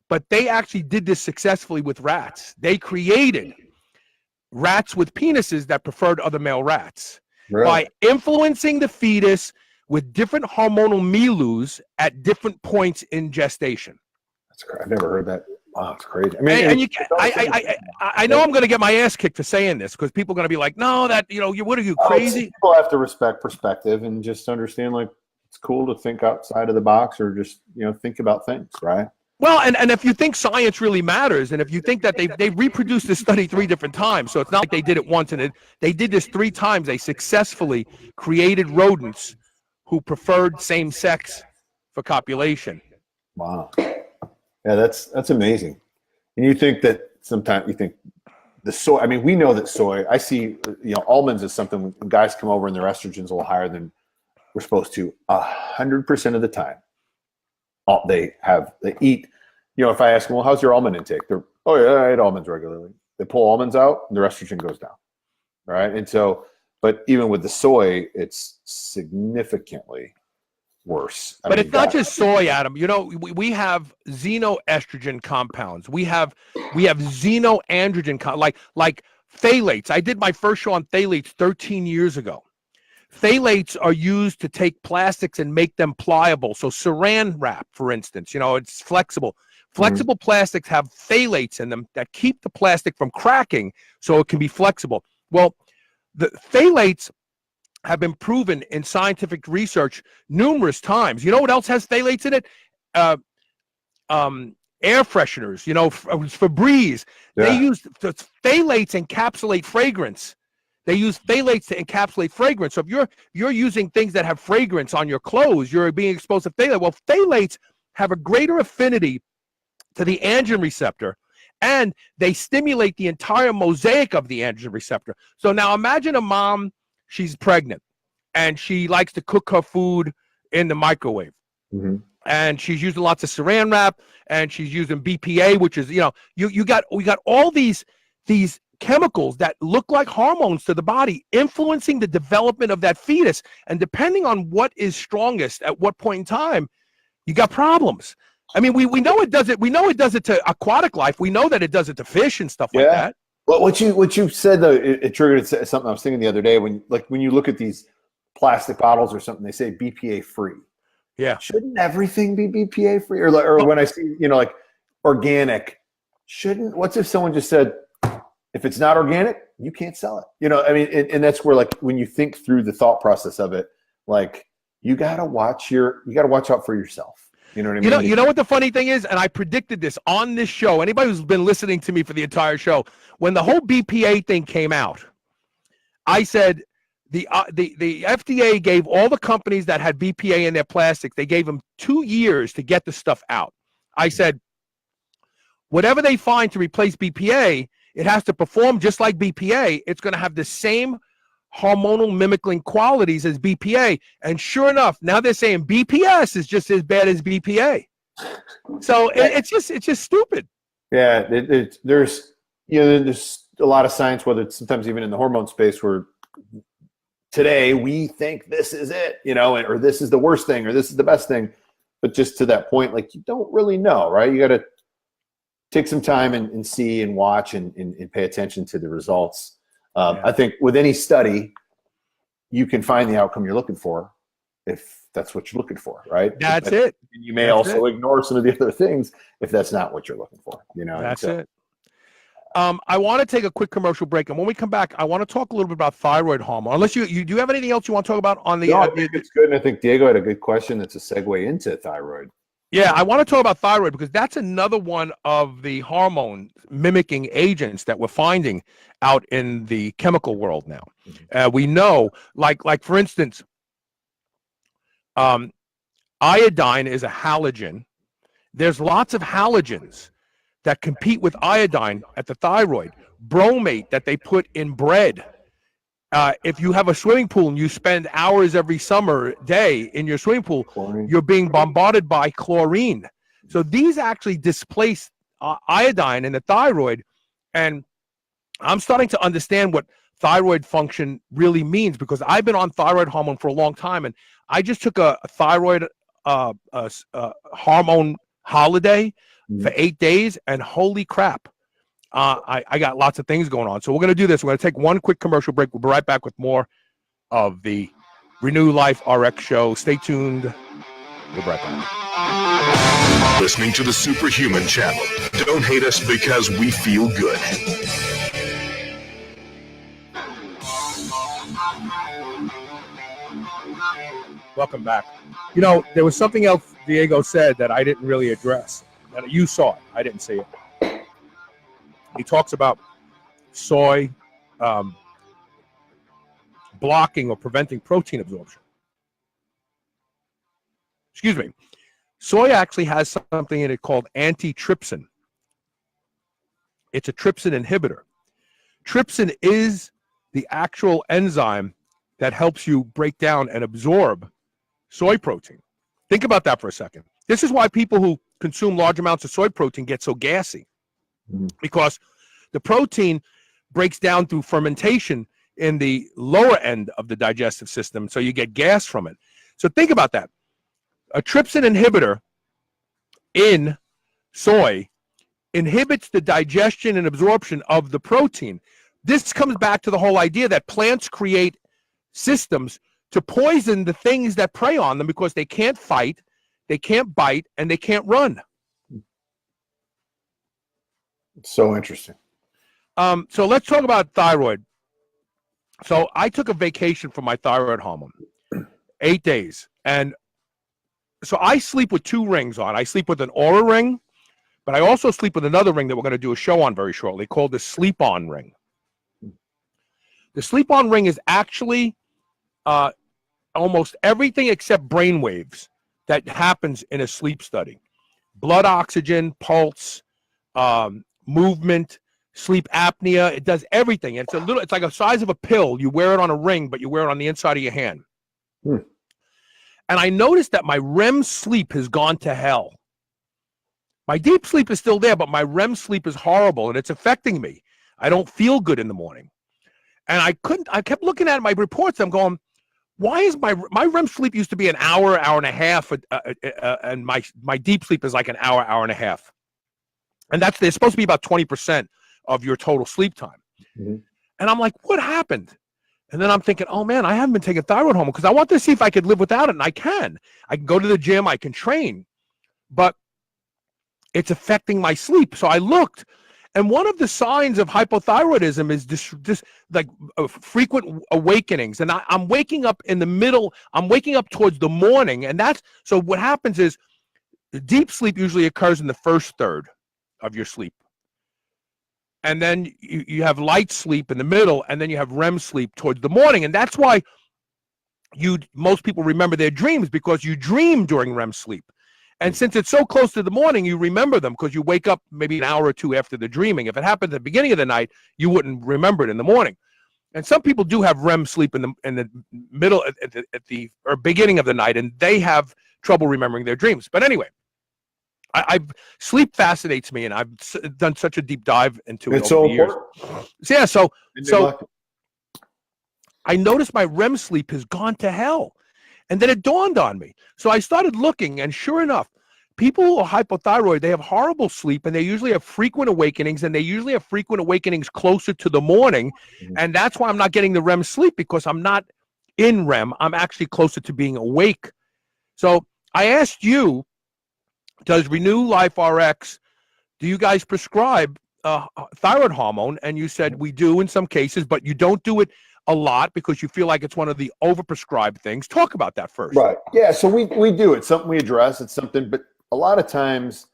Speaker 2: but they actually did this successfully with rats. They created rats with penises that preferred other male rats. Really? By influencing the fetus with different hormonal milieus at different points in gestation.
Speaker 4: That's crazy. I've never heard that. Wow, it's crazy. I mean,
Speaker 2: I know I'm going to get my ass kicked for saying this because people are going to be like, "No, what are you crazy?"
Speaker 4: People have to respect perspective and just understand, like, it's cool to think outside of the box or just think about things, right?
Speaker 2: Well, and if you think science really matters, and if you think that they reproduced this study 3 different times, so it's not like they did it once and they did this 3 times. They successfully created rodents who preferred same sex for copulation.
Speaker 4: Wow. Yeah, that's amazing. And you think that sometimes you think the soy, I mean, we know that soy, I see, almonds is something when guys come over and their estrogen's a little higher than we're supposed to 100% of the time. They eat, if I ask them, well, how's your almond intake? They're, oh yeah, I eat almonds regularly. They pull almonds out and their estrogen goes down. Right. And so, but even with the soy, it's significantly worse.
Speaker 2: But it's not just soy, Adam. We have xenoestrogen compounds. We have xenoandrogen, like phthalates. I did my first show on phthalates 13 years ago. Phthalates are used to take plastics and make them pliable. So saran wrap, for instance, it's flexible. Flexible plastics have phthalates in them that keep the plastic from cracking so it can be flexible. Well, the phthalates have been proven in scientific research numerous times. You know what else has phthalates in it? Air fresheners, Febreze. Yeah. They use phthalates encapsulate fragrance. They use phthalates to encapsulate fragrance. So if you're using things that have fragrance on your clothes, you're being exposed to phthalates. Well, phthalates have a greater affinity to the androgen receptor, and they stimulate the entire mosaic of the androgen receptor. So now imagine a mom, she's pregnant, and she likes to cook her food in the microwave. Mm-hmm. And she's using lots of saran wrap, and she's using BPA, which is, we got all these chemicals that look like hormones to the body influencing the development of that fetus, and depending on what is strongest at what point in time, you got problems. I mean, we know it does it. We know it does it to aquatic life. We know that it does it to fish and stuff like that.
Speaker 4: Well, what you said though, it triggered something I was thinking the other day. When you look at these plastic bottles or something, they say BPA free.
Speaker 2: Yeah,
Speaker 4: shouldn't everything be BPA free? Or when I see like organic, shouldn't? What's if someone just said, if it's not organic, you can't sell it. I mean, and that's where, like, when you think through the thought process of it, like, you gotta watch out for yourself. You know what I mean?
Speaker 2: You know what the funny thing is, and I predicted this on this show. Anybody who's been listening to me for the entire show, when the whole BPA thing came out, I said the FDA gave all the companies that had BPA in their plastics, they gave them 2 years to get the stuff out. I said, whatever they find to replace BPA, it has to perform just like BPA. It's going to have the same hormonal mimicking qualities as BPA. And sure enough, now they're saying BPS is just as bad as BPA. So it's just stupid.
Speaker 4: Yeah, there's a lot of science, whether it's sometimes even in the hormone space, where today we think this is it, or this is the worst thing, or this is the best thing. But just to that point, like, you don't really know, right? You got to take some time and see and watch and pay attention to the results. I think with any study, you can find the outcome you're looking for if that's what you're looking for, right?
Speaker 2: That's it.
Speaker 4: You may also ignore some of the other things if that's not what you're looking for.
Speaker 2: That's it. I want to take a quick commercial break, and when we come back, I want to talk a little bit about thyroid hormone. Unless you do you have anything else you want to talk about on the?
Speaker 4: No, I think it's good, and I think Diego had a good question. That's a segue into thyroid.
Speaker 2: Yeah, I want to talk about thyroid because that's another one of the hormone mimicking agents that we're finding out in the chemical world now. We know, like for instance, iodine is a halogen. There's lots of halogens that compete with iodine at the thyroid. Bromate that they put in bread. If you have a swimming pool and you spend hours every summer day in your swimming pool, chlorine. You're being bombarded by chlorine. So these actually displace iodine in the thyroid. And I'm starting to understand what thyroid function really means because I've been on thyroid hormone for a long time. And I just took a thyroid hormone holiday for 8 days. And holy crap. I got lots of things going on. So we're going to do this. We're going to take one quick commercial break. We'll be right back with more of the Renew Life RX show. Stay tuned. We'll be right back.
Speaker 1: Listening to the Superhuman channel. Don't hate us because we feel good.
Speaker 2: Welcome back. There was something else Diego said that I didn't really address. And you saw it. I didn't see it. He talks about soy blocking or preventing protein absorption. Excuse me. Soy actually has something in it called antitrypsin. It's a trypsin inhibitor. Trypsin is the actual enzyme that helps you break down and absorb soy protein. Think about that for a second. This is why people who consume large amounts of soy protein get so gassy. Because the protein breaks down through fermentation in the lower end of the digestive system, so you get gas from it. So think about that. A trypsin inhibitor in soy inhibits the digestion and absorption of the protein. This comes back to the whole idea that plants create systems to poison the things that prey on them because they can't fight, they can't bite, and they can't run.
Speaker 4: So interesting.
Speaker 2: So let's talk about thyroid. So I took a vacation for my thyroid hormone, 8 days. And so I sleep with 2 rings on. I sleep with an Aura ring, but I also sleep with another ring that we're going to do a show on very shortly called the sleep-on ring. The sleep-on ring is actually almost everything except brain waves that happens in a sleep study. Blood oxygen, pulse, movement, sleep apnea. It does everything. It's like a size of a pill. You wear it on a ring, but you wear it on the inside of your hand. And I noticed that my REM sleep has gone to hell. My deep sleep is still there, but my REM sleep is horrible and it's affecting me. I don't feel good in the morning. And I kept looking at my reports. I'm going, why is my REM sleep used to be an hour, hour and a half, and my deep sleep is like an hour, hour and a half. And they're supposed to be about 20% of your total sleep time. And I'm like, what happened? And then I'm thinking, oh man, I haven't been taking thyroid hormone because I want to see if I could live without it. And I can go to the gym, I can train, but it's affecting my sleep. So I looked, and one of the signs of hypothyroidism is this like frequent awakenings. And I'm waking up in the middle, I'm waking up towards the morning. And so what happens is the deep sleep usually occurs in the first third of your sleep. and then you have light sleep in the middle, and then you have REM sleep towards the morning. And that's why most people remember their dreams, because you dream during REM sleep. And since it's so close to the morning, you remember them because you wake up maybe an hour or two after the dreaming. If it happened at the beginning of the night, you wouldn't remember it in the morning. And some people do have REM sleep in the middle at the or beginning of the night, and they have trouble remembering their dreams. But anyway, sleep fascinates me, and I've done such a deep dive into it over the years. Yeah, so I noticed my REM sleep has gone to hell. And then it dawned on me. So I started looking, and sure enough, people who are hypothyroid, they have horrible sleep, and they usually have frequent awakenings, and they usually have frequent awakenings closer to the morning. And that's why I'm not getting the REM sleep, because I'm not in REM. I'm actually closer to being awake. So I asked you, does Renew Life RX, do you guys prescribe thyroid hormone? And you said we do in some cases, but you don't do it a lot because you feel like it's one of the overprescribed things. Talk about that first.
Speaker 4: Right. Yeah. So we do. It's something we address. It's something, but a lot of times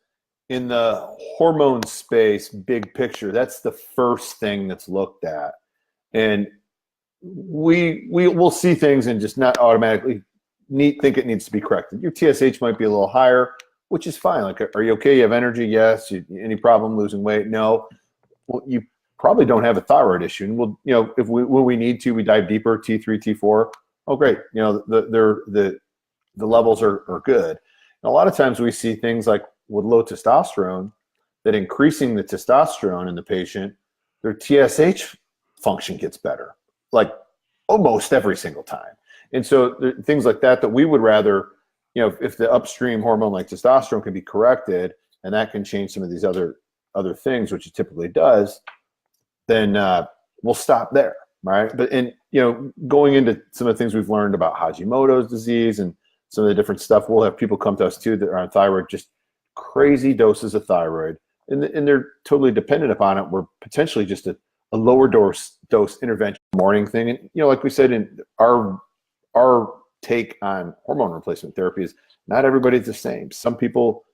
Speaker 4: in the hormone space, big picture, that's the first thing that's looked at. And we'll see things and just not automatically think it needs to be corrected. Your TSH might be a little higher, which is fine. Like, are you okay? You have energy? Yes. Any problem losing weight? No. Well, you probably don't have a thyroid issue. And we'll, if when we need to, we dive deeper, T3, T4. Oh, great. The levels are good. And a lot of times we see things like with low testosterone, that increasing the testosterone in the patient, their TSH function gets better, like almost every single time. And so things like that we would rather, if the upstream hormone like testosterone can be corrected, and that can change some of these other things, which it typically does, then we'll stop there, right? But going into some of the things we've learned about Hashimoto's disease and some of the different stuff, we'll have people come to us too that are on thyroid, just crazy doses of thyroid, and they're totally dependent upon it. We're potentially just a lower dose intervention morning thing. And like we said, in our take on hormone replacement therapy is not everybody's the same. Some people,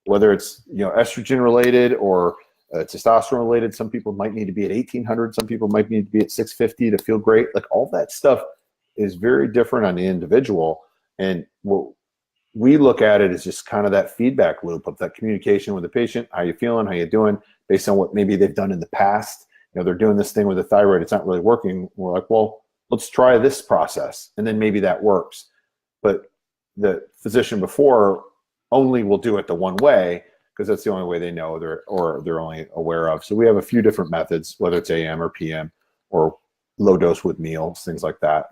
Speaker 4: whether it's estrogen related or testosterone related, some people might need to be at 1800, some people might need to be at 650 to feel great. Like, all that stuff is very different on the individual. And what we look at it as just kind of that feedback loop of that communication with the patient. How you feeling? How you doing? Based on what maybe they've done in the past. They're doing this thing with the thyroid, it's not really working. We're like, well, let's try this process, and then maybe that works. But the physician before only will do it the one way, because that's the only way they know they're only aware of. So we have a few different methods, whether it's AM or PM or low dose with meals, things like that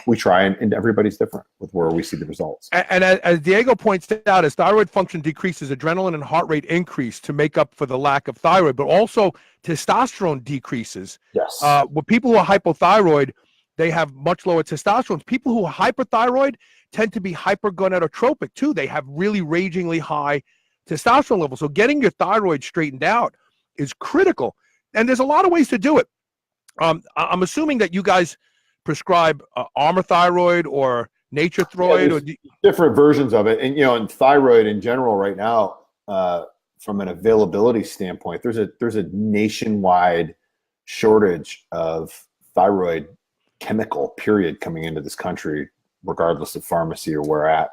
Speaker 4: we try, and everybody's different with where we see the results.
Speaker 2: And as Diego points out, as thyroid function decreases, adrenaline and heart rate increase to make up for the lack of thyroid, but also testosterone decreases.
Speaker 4: Yes.
Speaker 2: With people who are hypothyroid, they have much lower testosterone. People who are hyperthyroid tend to be hypergonadotropic too. They have really ragingly high testosterone levels. So getting your thyroid straightened out is critical. And there's a lot of ways to do it. I'm assuming that you guys prescribe Armor Thyroid or Nature Thyroid, or
Speaker 4: different versions of it. And and thyroid in general right now, from an availability standpoint, there's a nationwide shortage of thyroid chemical period coming into this country, regardless of pharmacy or where we're at,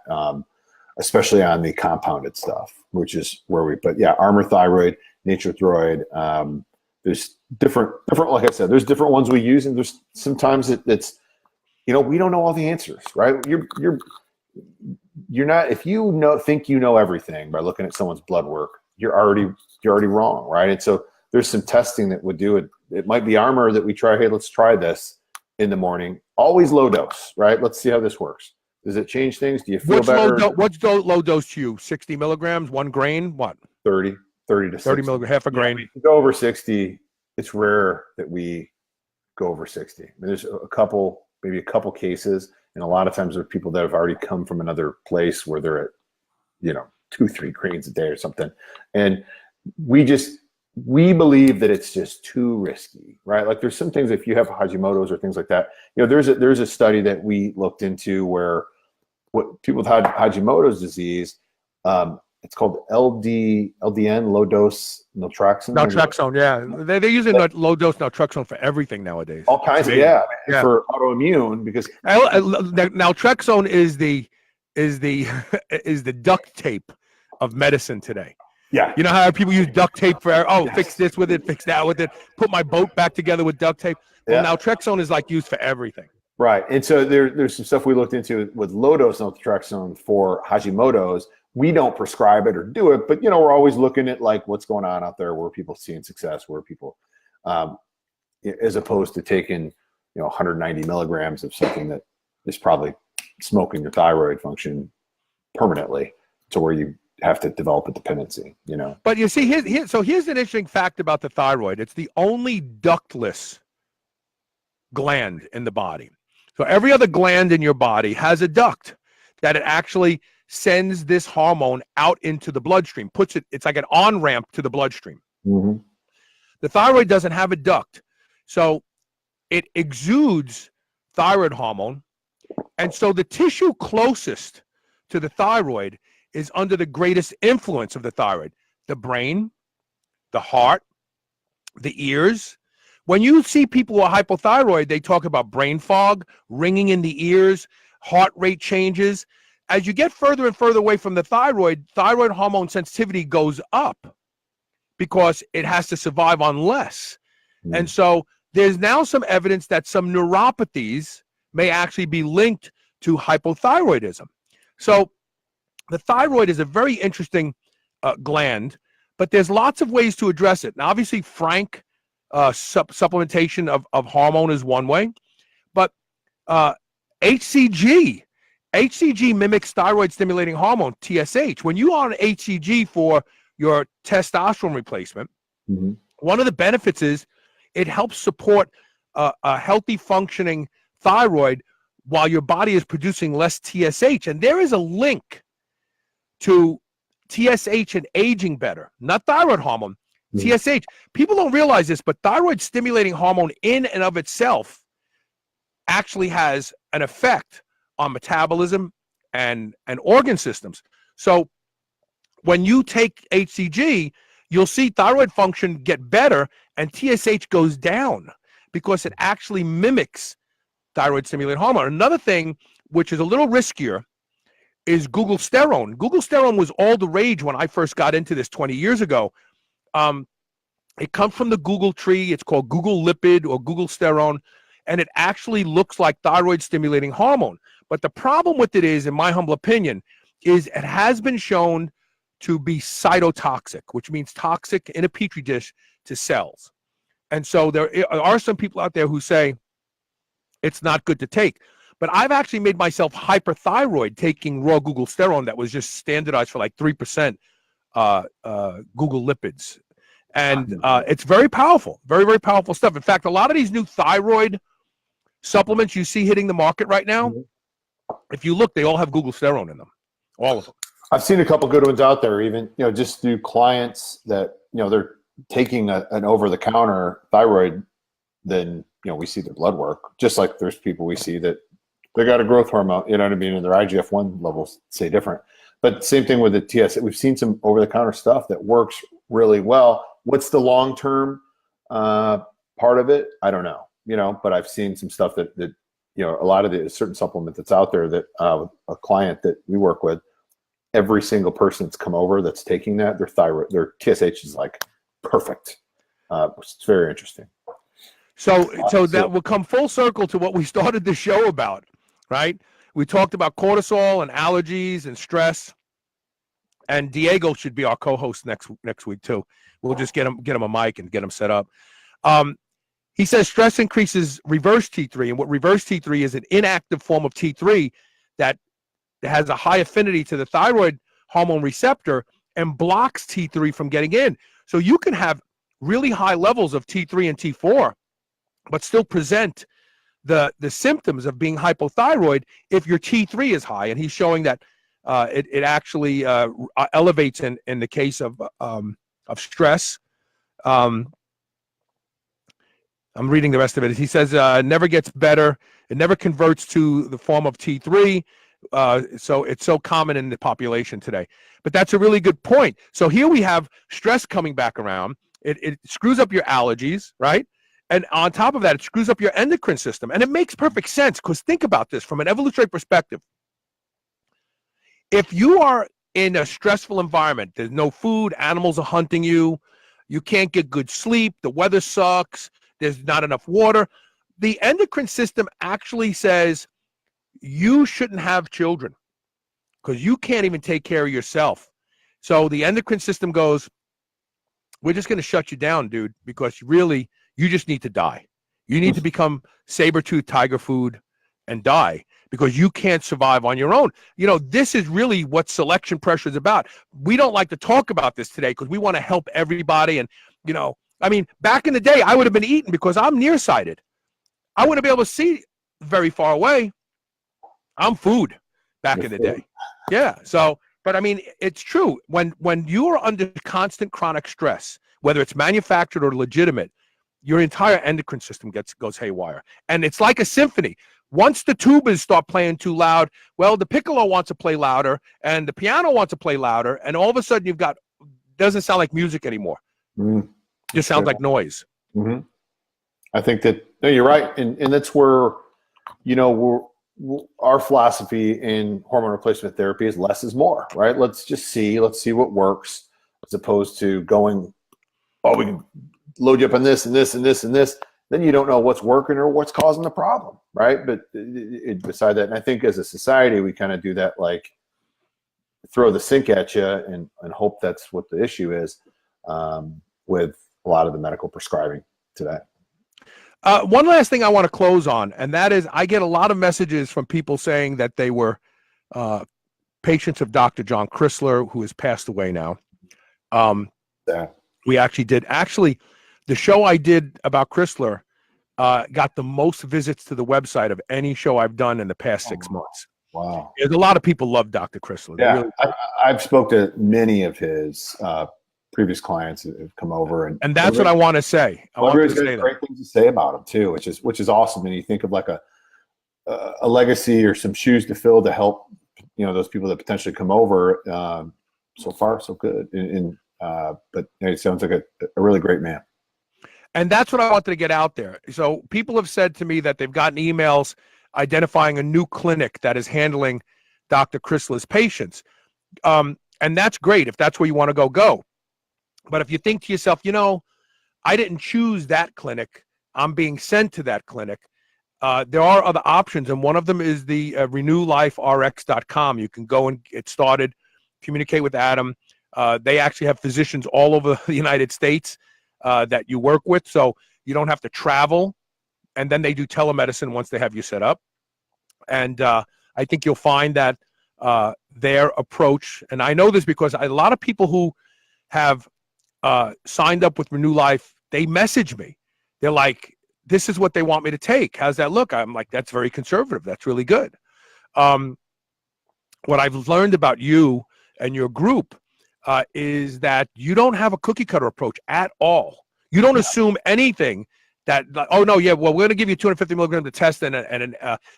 Speaker 4: especially on the compounded stuff, which is where we. But yeah, Armor Thyroid, Nature Thyroid. There's different, like I said, there's different ones we use, and there's sometimes it's, we don't know all the answers, right? You're not, if think you know everything by looking at someone's blood work, you're already wrong, right? And so there's some testing that would do it. It might be Armor that we try. Hey, let's try this in the morning. Always low dose, right? Let's see how this works. Does it change things? Do you feel better?
Speaker 2: What's low dose to you? 60 milligrams, 1 grain, what?
Speaker 4: 30 to
Speaker 2: 30 milligrams, half a grain.
Speaker 4: If you go over 60, it's rare that we go over 60. I mean, there's maybe a couple cases, and a lot of times there are people that have already come from another place where they're at, 2-3 grains a day or something. And we believe that it's just too risky, right? Like, there's some things, if you have Hashimoto's or things like that, there's a study that we looked into where what people with Hashimoto's disease, it's called LDN, low dose naltrexone.
Speaker 2: Naltrexone, yeah. They're using low dose naltrexone for everything nowadays.
Speaker 4: All kinds of,
Speaker 2: yeah.
Speaker 4: For autoimmune, because
Speaker 2: naltrexone is the is the duct tape of medicine today.
Speaker 4: Yeah.
Speaker 2: You know how people use duct tape for, fix this with it, fix that with it, put my boat back together with duct tape. Well, naltrexone is like used for everything.
Speaker 4: Right. And so there's some stuff we looked into with low dose naltrexone for Hashimoto's. We don't prescribe it or do it, but we're always looking at like what's going on out there, where people seeing success, where people, as opposed to taking 190 milligrams of something that is probably smoking your thyroid function permanently, to where you have to develop a dependency.
Speaker 2: But you see, here's an interesting fact about the thyroid. It's the only ductless gland in the body. So every other gland in your body has a duct that it actually sends this hormone out into the bloodstream, it's like an on-ramp to the bloodstream.
Speaker 4: Mm-hmm.
Speaker 2: The thyroid doesn't have a duct. So it exudes thyroid hormone. And so the tissue closest to the thyroid is under the greatest influence of the thyroid: the brain, the heart, the ears. When you see people who are hypothyroid, they talk about brain fog, ringing in the ears, heart rate changes. As you get further and further away from the thyroid hormone sensitivity goes up because it has to survive on less. Mm. And so there's now some evidence that some neuropathies may actually be linked to hypothyroidism. So the thyroid is a very interesting gland, but there's lots of ways to address it. Now, obviously, frank supplementation of hormone is one way, but HCG mimics thyroid stimulating hormone, TSH. When you are on HCG for your testosterone replacement, mm-hmm. one of the benefits is it helps support a healthy functioning thyroid while your body is producing less TSH. And there is a link to TSH and aging better, not thyroid hormone, mm-hmm. TSH. People don't realize this, but thyroid stimulating hormone in and of itself actually has an effect on metabolism and organ systems. So when you take HCG, you'll see thyroid function get better and TSH goes down because it actually mimics thyroid stimulating hormone. Another thing, which is a little riskier, is glucosterone. Glucosterone was all the rage when I first got into this 20 years ago. It comes from the Google tree. It's called Google lipid or glucosterone, and it actually looks like thyroid stimulating hormone. But the problem with it is, in my humble opinion, is it has been shown to be cytotoxic, which means toxic in a petri dish to cells. And so there are some people out there who say it's not good to take. But I've actually made myself hyperthyroid taking raw glucosterone that was just standardized for like 3% Google lipids. And it's very powerful, very, very powerful stuff. In fact, a lot of these new thyroid supplements you see hitting the market right now, if you look, they all have glucosterone in them, all of them.
Speaker 4: I've seen a couple good ones out there, even, just through clients that, they're taking an over-the-counter thyroid, then, we see their blood work. Just like there's people we see that they got a growth hormone, you know what I mean, and their IGF-1 levels say different. But same thing with the TS. We've seen some over-the-counter stuff that works really well. What's the long-term part of it? I don't know, but I've seen some stuff that a lot of the certain supplement that's out there that a client that we work with, every single person that's come over that's taking that, their thyroid, their TSH is like perfect. It's very interesting.
Speaker 2: So that will come full circle to what we started the show about, right? We talked about cortisol and allergies and stress, and Diego should be our co-host next week too. We'll just get him a mic and get him set up. He says stress increases reverse T3, and what reverse T3 is an inactive form of T3 that has a high affinity to the thyroid hormone receptor and blocks T3 from getting in. So you can have really high levels of T3 and T4, but still present the symptoms of being hypothyroid if your T3 is high. And he's showing that it actually elevates in the case of stress. I'm reading the rest of it. He says never gets better. It never converts to the form of T3. So it's so common in the population today. But that's a really good point. So here we have stress coming back around. It screws up your allergies, right? And on top of that, it screws up your endocrine system. And it makes perfect sense, because think about this from an evolutionary perspective. If you are in a stressful environment, there's no food, animals are hunting you, you can't get good sleep, the weather sucks, there's not enough water, the endocrine system actually says you shouldn't have children because you can't even take care of yourself. So the endocrine system goes, we're just going to shut you down, dude, because really, you just need to die. You need to become saber-toothed tiger food and die, because you can't survive on your own. You know, this is really what selection pressure is about. We don't like to talk about this today because we want to help everybody. And, you know, I mean, back in the day, I would have been eaten because I'm nearsighted. I wouldn't be able to see very far away. I'm food back in the day. Yeah. So, but I mean, it's true. When you are under constant chronic stress, whether it's manufactured or legitimate, your entire endocrine system goes haywire. And it's like a symphony. Once the tubas start playing too loud, well, the piccolo wants to play louder and the piano wants to play louder. And all of a sudden doesn't sound like music anymore. Just sounds like noise.
Speaker 4: Mm-hmm. I think that, no, you're right. And that's where, you know, our philosophy in hormone replacement therapy is less is more, right? Let's see what works, as opposed to going, oh, we can load you up on this and this and this and this. Then you don't know what's working or what's causing the problem, right? But beside that, and I think as a society, we kind of do that, like throw the sink at you and hope that's what the issue is, with a lot of the medical prescribing today.
Speaker 2: One last thing I want to close on, and that is I get a lot of messages from people saying that they were patients of Dr. John Chrysler, who has passed away now. We actually did. The show I did about Chrysler got the most visits to the website of any show I've done in the past 6 months.
Speaker 4: Wow.
Speaker 2: There's a lot of people love Dr. Chrysler.
Speaker 4: Yeah,
Speaker 2: really
Speaker 4: I've spoke to many of his previous clients who have come over, and
Speaker 2: that's what I want to say. I want to say
Speaker 4: great things to say about him too, which is awesome. And you think of like a legacy or some shoes to fill to help, you know, those people that potentially come over. So far, so good. But it sounds like a really great man.
Speaker 2: And that's what I wanted to get out there. So people have said to me that they've gotten emails identifying a new clinic that is handling Dr. Chrysler's patients. And that's great if that's where you want to go. But if you think to yourself, you know, I didn't choose that clinic, I'm being sent to that clinic, there are other options. And one of them is the renewliferx.com. You can go and get started, communicate with Adam. They actually have physicians all over the United States that you work with, so you don't have to travel. And then they do telemedicine once they have you set up. And I think you'll find that their approach, and I know this because a lot of people who have signed up with Renew Life, they message me. They're like, this is what they want me to take. How's that look? I'm like, that's very conservative. That's really good. What I've learned about you and your group is that you don't have a cookie cutter approach at all. You don't assume anything that, oh no, yeah, well, we're going to give you 250 milligrams to test and an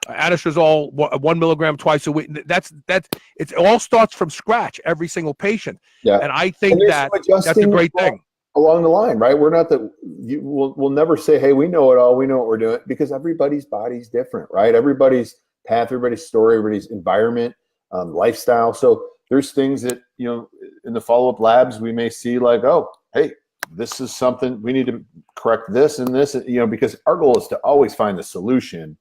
Speaker 2: anastrozole 1 milligram twice a week. It all starts from scratch, every single patient. Yeah. And I think that's a great thing.
Speaker 4: Along the line, right? We're not we'll never say, hey, we know it all. We know what we're doing, because everybody's body's different, right? Everybody's path, everybody's story, everybody's environment, lifestyle. So there's things that, you know, in the follow-up labs, we may see like, oh, hey, this is something we need to correct this and this, you know, because our goal is to always find the solution,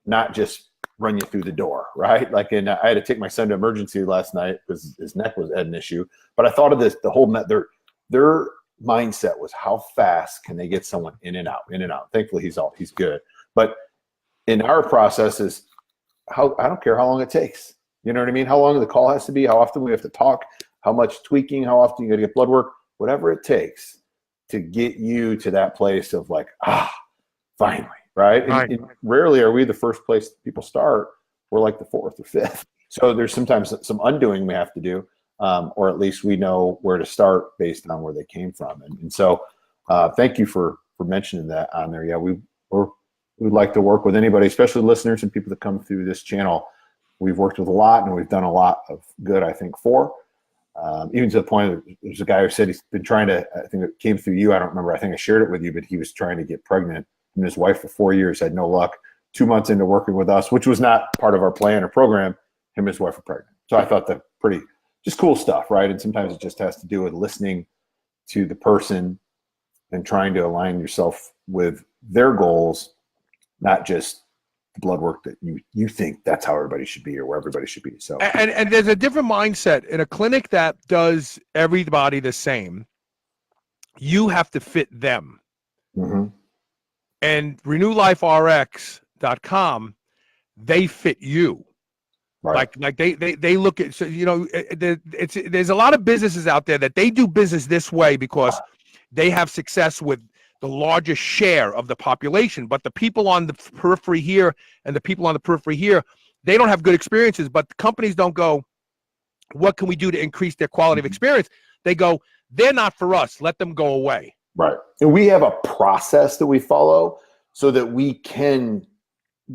Speaker 4: not just run you through the door, right? Like, I had to take my son to emergency last night because his neck was at an issue. But I thought of this, the whole their mindset was, how fast can they get someone in and out, in and out? Thankfully, he's good. But in our process is I don't care how long it takes. You know what I mean? How long the call has to be, how often we have to talk, how much tweaking, how often you got to get blood work, whatever it takes to get you to that place of like, finally, right? And rarely are we the first place people start. We're like the fourth or fifth. So there's sometimes some undoing we have to do, or at least we know where to start based on where they came from. And so thank you for mentioning that on there. Yeah, we'd like to work with anybody, especially listeners and people that come through this channel. we've worked with a lot, and we've done a lot of good, I think, for. Even to the point that there's a guy who said he's been trying to, I think it came through you, I don't remember, I think I shared it with you, but he was trying to get pregnant, and his wife for 4 years had no luck. 2 months into working with us, which was not part of our plan or program, him and his wife were pregnant. So I thought that pretty, just cool stuff, right? And sometimes it just has to do with listening to the person and trying to align yourself with their goals, not just the blood work that you think that's how everybody should be or where everybody should be. So
Speaker 2: and there's a different mindset in a clinic that does everybody the same. You have to fit them.
Speaker 4: mm-hmm.
Speaker 2: And RenewLifeRx.com, they fit you.
Speaker 4: Right.
Speaker 2: Like they look at, so, you know, there's a lot of businesses out there that they do business this way because they have success with the largest share of the population, but the people on the periphery here and the people on the periphery here, they don't have good experiences, but the companies don't go, what can we do to increase their quality of experience? They go, they're not for us. Let them go away.
Speaker 4: Right. And we have a process that we follow so that we can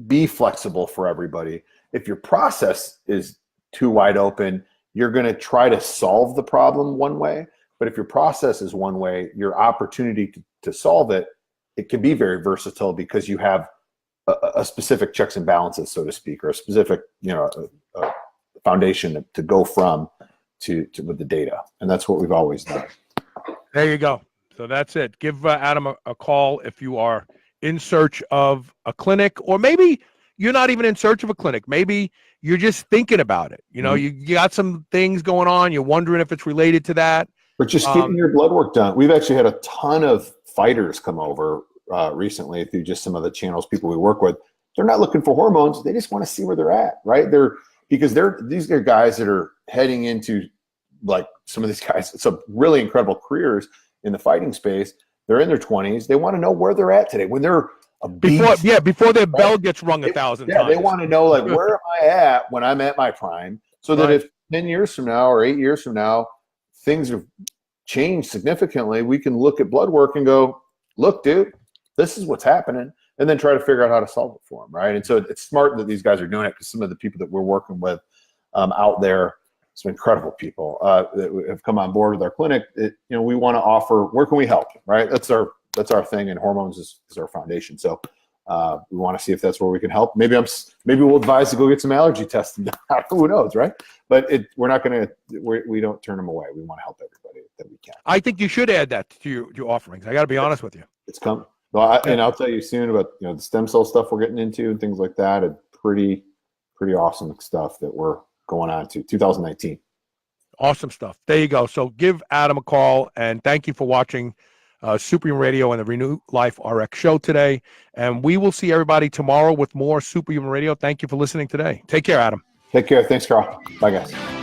Speaker 4: be flexible for everybody. If your process is too wide open, you're going to try to solve the problem one way. But if your process is one way, your opportunity to solve it, it can be very versatile because you have a specific checks and balances, so to speak, or a specific, you know, a foundation to go from to with the data. And that's what we've always done.
Speaker 2: There you go. So that's it. Give Adam a call if you are in search of a clinic, or maybe you're not even in search of a clinic. Maybe you're just thinking about it. You know, you got some things going on. You're wondering if it's related to that.
Speaker 4: But just getting your blood work done. We've actually had a ton of fighters come over recently through just some of the channels, people we work with. They're not looking for hormones. They just want to see where they're at, right? These are guys that are heading into, like, some of these guys, some really incredible careers in the fighting space. They're in their 20s. They want to know where they're at today when they're a beast.
Speaker 2: Before their bell gets rung 1,000 times.
Speaker 4: They want to know, like, where am I at when I'm at my prime, so that if 10 years from now or 8 years from now things have changed significantly, we can look at blood work and go, look, dude, this is what's happening, and then try to figure out how to solve it for them, right? And so it's smart that these guys are doing it, because some of the people that we're working with out there, some incredible people that have come on board with our clinic. We want to offer, where can we help, right? That's our thing, and hormones is our foundation. So we want to see if that's where we can help. Maybe we'll advise to go get some allergy testing. Who knows, right? But we're not going to. We don't turn them away. We want to help everybody that we can.
Speaker 2: I think you should add that to your offerings. I got to be honest with you.
Speaker 4: It's coming. Well, and I'll tell you soon about the stem cell stuff we're getting into and things like that. And pretty awesome stuff that we're going on to 2019.
Speaker 2: Awesome stuff. There you go. So give Adam a call, and thank you for watching Superhuman Radio and the Renew Life RX show today. And we will see everybody tomorrow with more Superhuman Radio. Thank you for listening today. Take care, Adam.
Speaker 4: Take care. Thanks, Carl. Bye, guys.